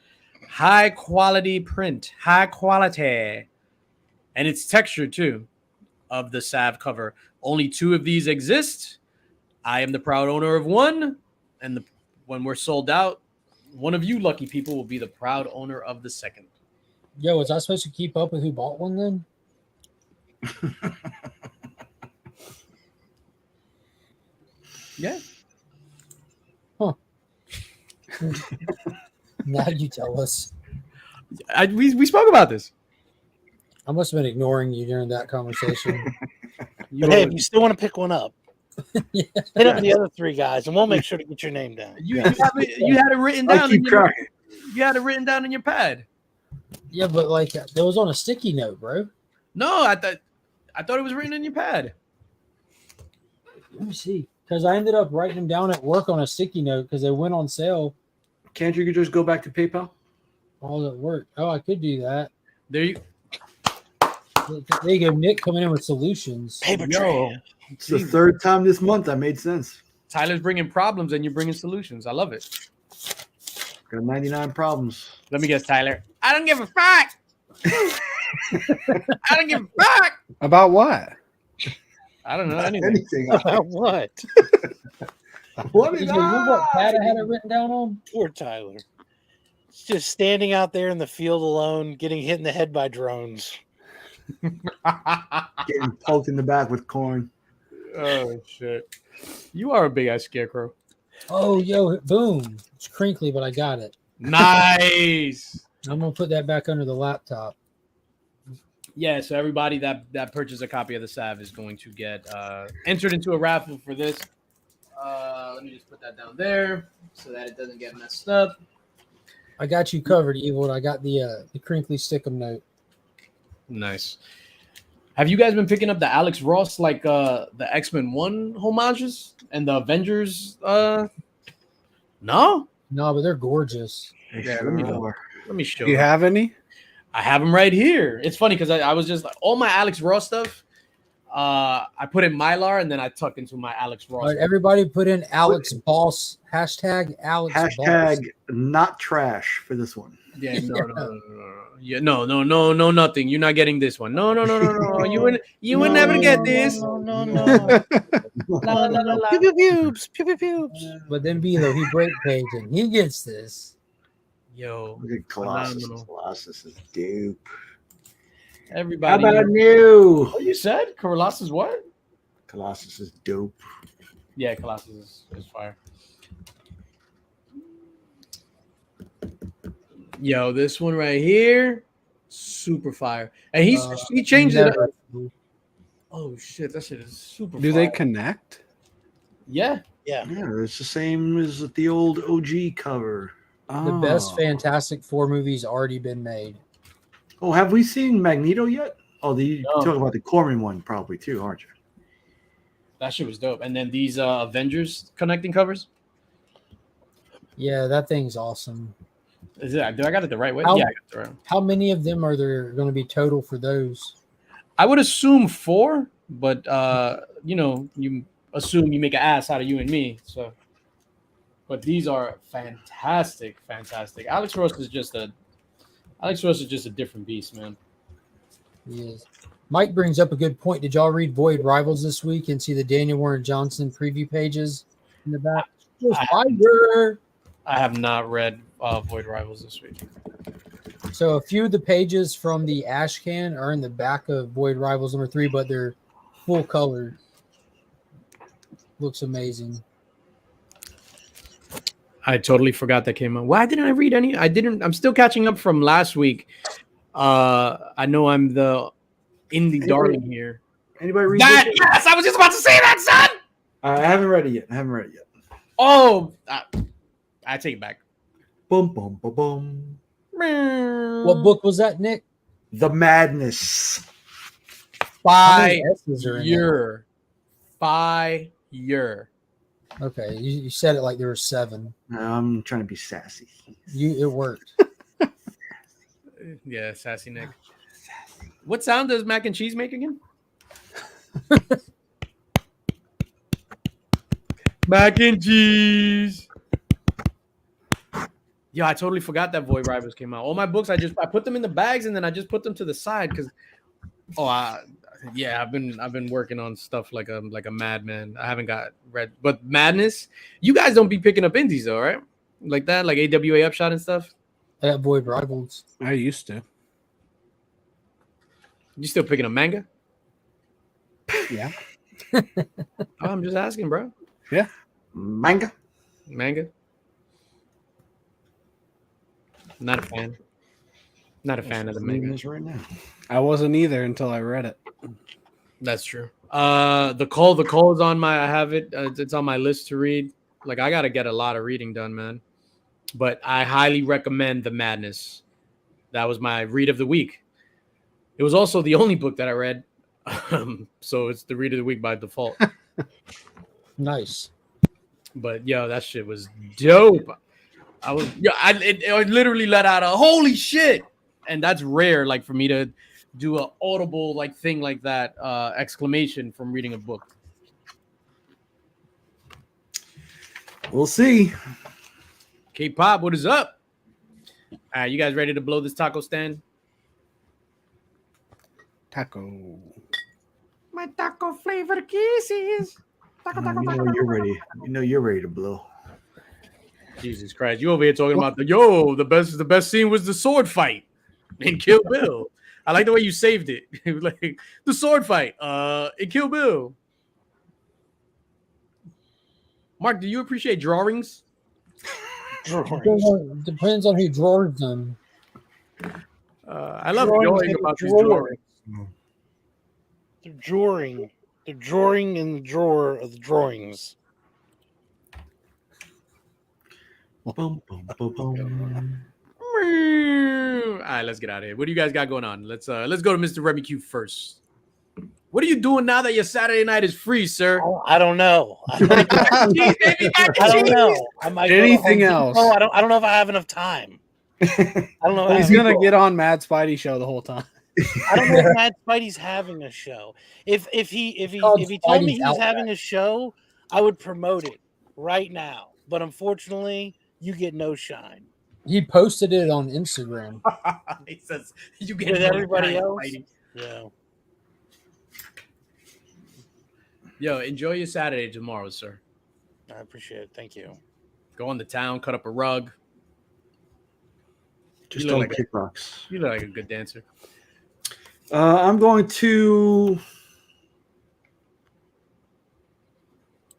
high quality print. High quality. And it's textured too of the salve cover. Only 2 of these exist. I am the proud owner of one. And when we're sold out, one of you lucky people will be the proud owner of the second. Yo, was I supposed to keep up with who bought one then? Yeah. Huh. Now you tell us. We spoke about this. I must have been ignoring you during that conversation. But hey, if you still want to pick one up, hit up the other 3 guys, and we'll make sure to get your name down. You had it written down. You had it written down in your pad. Yeah, but like that was on a sticky note, bro. No, I thought it was written in your pad. Let me see, because I ended up writing them down at work on a sticky note because they went on sale. Can't you just go back to PayPal? All at work. Oh, I could do that. There you go, Nick coming in with solutions. Paper trail. It's the 3rd time this month that made sense. Tyler's bringing problems and you're bringing solutions. I love it. Got 99 problems. Let me guess, Tyler. I don't give a fuck. I don't give a fuck. About what? I don't know anything. About what? What Did is you know what pad I had it written down on? Poor Tyler. It's just standing out there in the field alone, getting hit in the head by drones. Getting poked in the back with corn. Oh shit! You are a big ass scarecrow. Oh, yo, boom! It's crinkly, but I got it. Nice. I'm gonna put that back under the laptop. Yeah. So everybody that purchased a copy of the salve is going to get entered into a raffle for this. Let me just put that down there so that it doesn't get messed up. I got you covered, Evil. I got the crinkly stickum note. Nice. Have you guys been picking up the Alex Ross, like the X-Men 1 homages and the Avengers? No? No, but they're gorgeous. Yeah, let me show Do you have any? I have them right here. It's funny because I was just like, all my Alex Ross stuff, I put in Mylar and then I tuck into my Alex Ross. All right, everybody put in Alex Boss. Hashtag Alex Hashtag Boss. not trash for this one. Yeah, no. Yeah, no, nothing. You're not getting this one. No. You would never get this. No. La. Pew pubes. But then Bilo, he break page and he gets this. Yo, Look at Colossus. phenomenal. Colossus is dupe. Everybody. How about new? What you said? Colossus what? Colossus is dope. Yeah, Colossus is fire. Yo, this one right here, super fire. And he changed it up. Oh shit, that shit is super Do fire. they connect? Yeah. Yeah. Yeah, it's the same as the old OG cover. The best Fantastic Four movie's already been made. Oh, have we seen Magneto yet? Oh, you No. talking about the Corman one probably too, aren't you? That shit was dope. And then these Avengers connecting covers. Yeah, that thing's awesome. Is it? Do I got it the right way? How- Yeah, I got it the right way. How many of them are there going to be total for those? I would assume 4, but you assume you make an ass out of you and me. So, but these are fantastic. Alex Ross is just a different beast, man. He is. Mike brings up a good point. Did y'all read Void Rivals this week and see the Daniel Warren Johnson preview pages in the back? I have not read Void Rivals this week. So a few of the pages from the Ash Can are in the back of Void Rivals number 3, but they're full color. Looks amazing. I totally forgot that came out. Why didn't I read any? I'm still catching up from last week. I know I'm the indie darling here. Anybody read that? this? Yes, I was just about to say that, son. I haven't read it yet. Oh, I take it back. Boom, boom, boom, boom. What book was that, Nick? The Madness. How many S's are in Fire. Fire. Okay, you said it like there were 7. I'm trying to be sassy. It worked. Yeah, sassy Nick. What sound does mac and cheese make again? Mac and cheese. Yo, I totally forgot that Void Rivals came out. All my books, I put them in the bags and then I just put them to the side because I've been working on stuff like a madman. I haven't got read, but Madness. You guys don't be picking up indies though, right? Like that, like AWA Upshot and stuff. I got Void Rivals. I used to. You still picking up manga? Yeah. I'm just asking, bro. Yeah. Manga. Not a fan. Not a fan of the manga right now. I wasn't either until I read it. That's true. The call is on my. I have it. It's on my list to read. Like I gotta get a lot of reading done, man. But I highly recommend The Madness. That was my read of the week. It was also the only book that I read, so it's the read of the week by default. Nice. But yo, that shit was dope. I literally let out a holy shit, and that's rare. Like for me to do an audible like thing like that, exclamation from reading a book. We'll see. K-pop, what is up? All right, you guys ready to blow this taco stand? Taco. My taco flavored kisses. You're ready. You're ready to blow. Jesus Christ! You over here talking about the best scene was the sword fight in Kill Bill. I like the way you saved it. Like the sword fight in Kill Bill. Mark, do you appreciate drawings? Depends on who draws them. I love knowing about these drawings. The drawing in the drawer of the drawings. Boom, boom, boom, boom. All right, let's get out of here. What do you guys got going on? Let's go to Mr. Remy Q first. What are you doing now that your Saturday night is free, sir? I don't know. I don't know. I might Anything else? Oh, I don't know if I have enough time. I don't know. He's gonna get on Mad Spidey show the whole time. I don't know if Mad Spidey's having a show. If he told me he was having a show, I would promote it right now. But unfortunately, you get no shine. He posted it on Instagram. He says you get with everybody else. Spidey. Yeah. Yo, enjoy your Saturday tomorrow, sir. I appreciate it. Thank you. Go on the town, cut up a rug. Just don't kick rocks. You look like a good dancer. I'm going to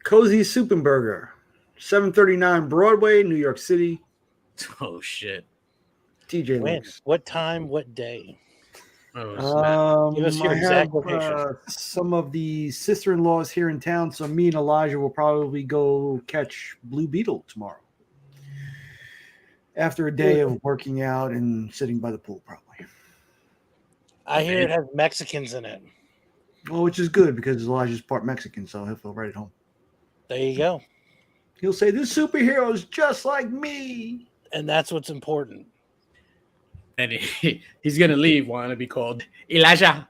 Cozy Soup and Burger, 739 Broadway, New York City. Oh shit. TJ When? Links. What time? What day? Oh, Give us your I exact have location. some of the sister-in-laws here in town, so me and Elijah will probably go catch Blue Beetle tomorrow. After a day of working out and sitting by the pool, probably. I hear it has Mexicans in it. Well, which is good because Elijah's part Mexican, so he'll feel right at home. There you go. He'll say, "This superhero is just like me," and that's what's important. And he's gonna leave wanting to be called Elijah.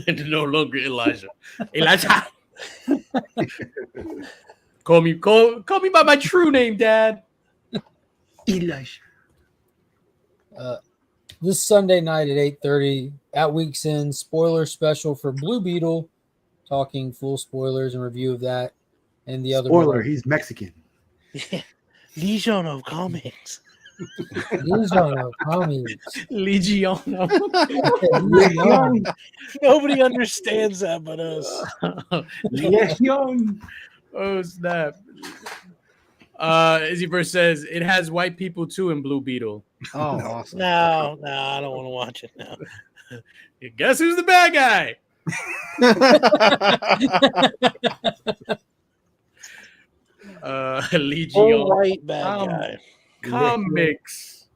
And no longer Elijah. Elijah. Call me by my true name, Dad. Elijah. This Sunday night at 8:30 at Week's End, spoiler special for Blue Beetle, talking full spoilers and review of that and the other. Spoiler: he's Mexican. Legion of Comics. Legion of Comics. Legion. Nobody understands that but us. Legion. Oh snap. Izzy Verse says it has white people too in Blue Beetle. Oh, awesome. No, I don't want to watch it now. Guess who's the bad guy? Legion. All right, bad guy. Comics.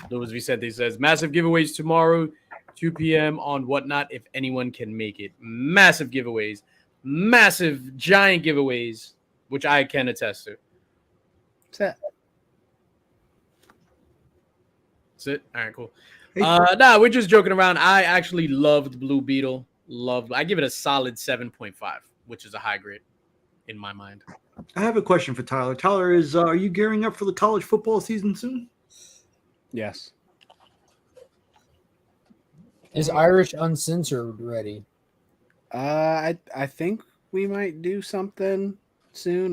Luis Vicente says, massive giveaways tomorrow, 2 p.m. on Whatnot, if anyone can make it. Massive giveaways. Massive, giant giveaways, which I can attest to. That's it. All right, cool. Nah, we're just joking around. I actually loved Blue Beetle. I give it a solid 7.5, which is a high grade in my mind. I have a question for Tyler. Tyler, are you gearing up for the college football season soon? Yes. Is Irish Uncensored ready? I think we might do something soon.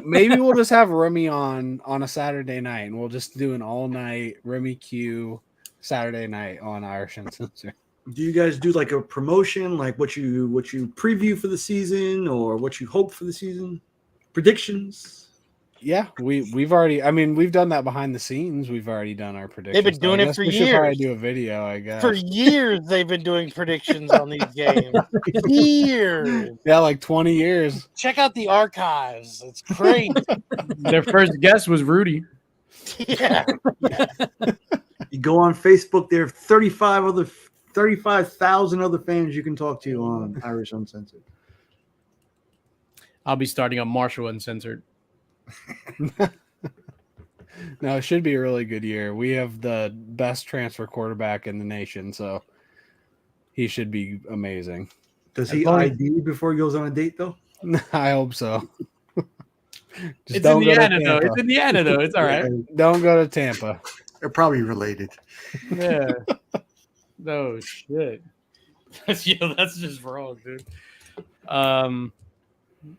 Maybe we'll just have Remy on a Saturday night, and we'll just do an all night Remy Q Saturday night on Irish Uncensored. Do you guys do like a promotion, like what you preview for the season or what you hope for the season? Predictions? Yeah, we've already. I mean, we've done that behind the scenes. We've already done our predictions. They've been doing it for we should years. probably do a video, I guess. For years, they've been doing predictions on these games. Years. Yeah, like 20 years. Check out the archives. It's crazy. Their first guest was Rudy. Yeah. You go on Facebook. There are 35,000 other fans you can talk to on Irish Uncensored. I'll be starting on Marshall Uncensored. No, it should be a really good year. We have the best transfer quarterback in the nation, so he should be amazing. Does he ID before he goes on a date, though? I hope so. It's Indiana, though. It's Indiana, though. It's all right. Don't go to Tampa. They're probably related. Yeah. No shit. That's just wrong, dude. All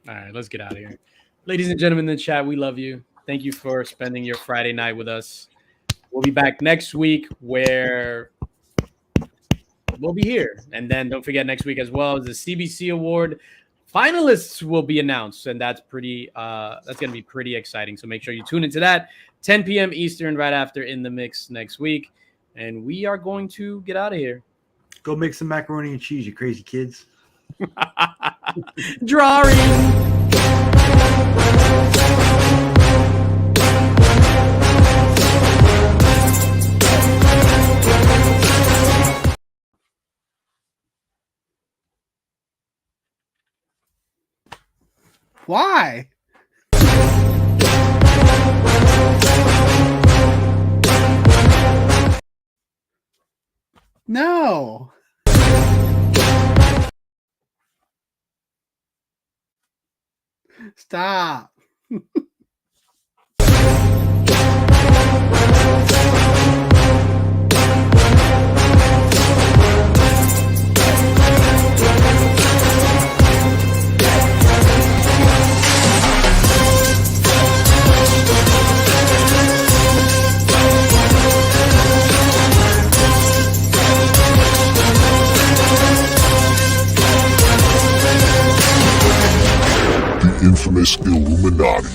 right, let's get out of here. Ladies and gentlemen in the chat, we love you. Thank you for spending your Friday night with us. We'll be back next week where we'll be here. And then don't forget next week as well, the CBC Award finalists will be announced. And that's going to be pretty exciting. So make sure you tune into that 10 p.m. Eastern right after In the Mix next week. And we are going to get out of here. Go make some macaroni and cheese, you crazy kids. Drawing. Why? No. Stop. The infamous Illuminati.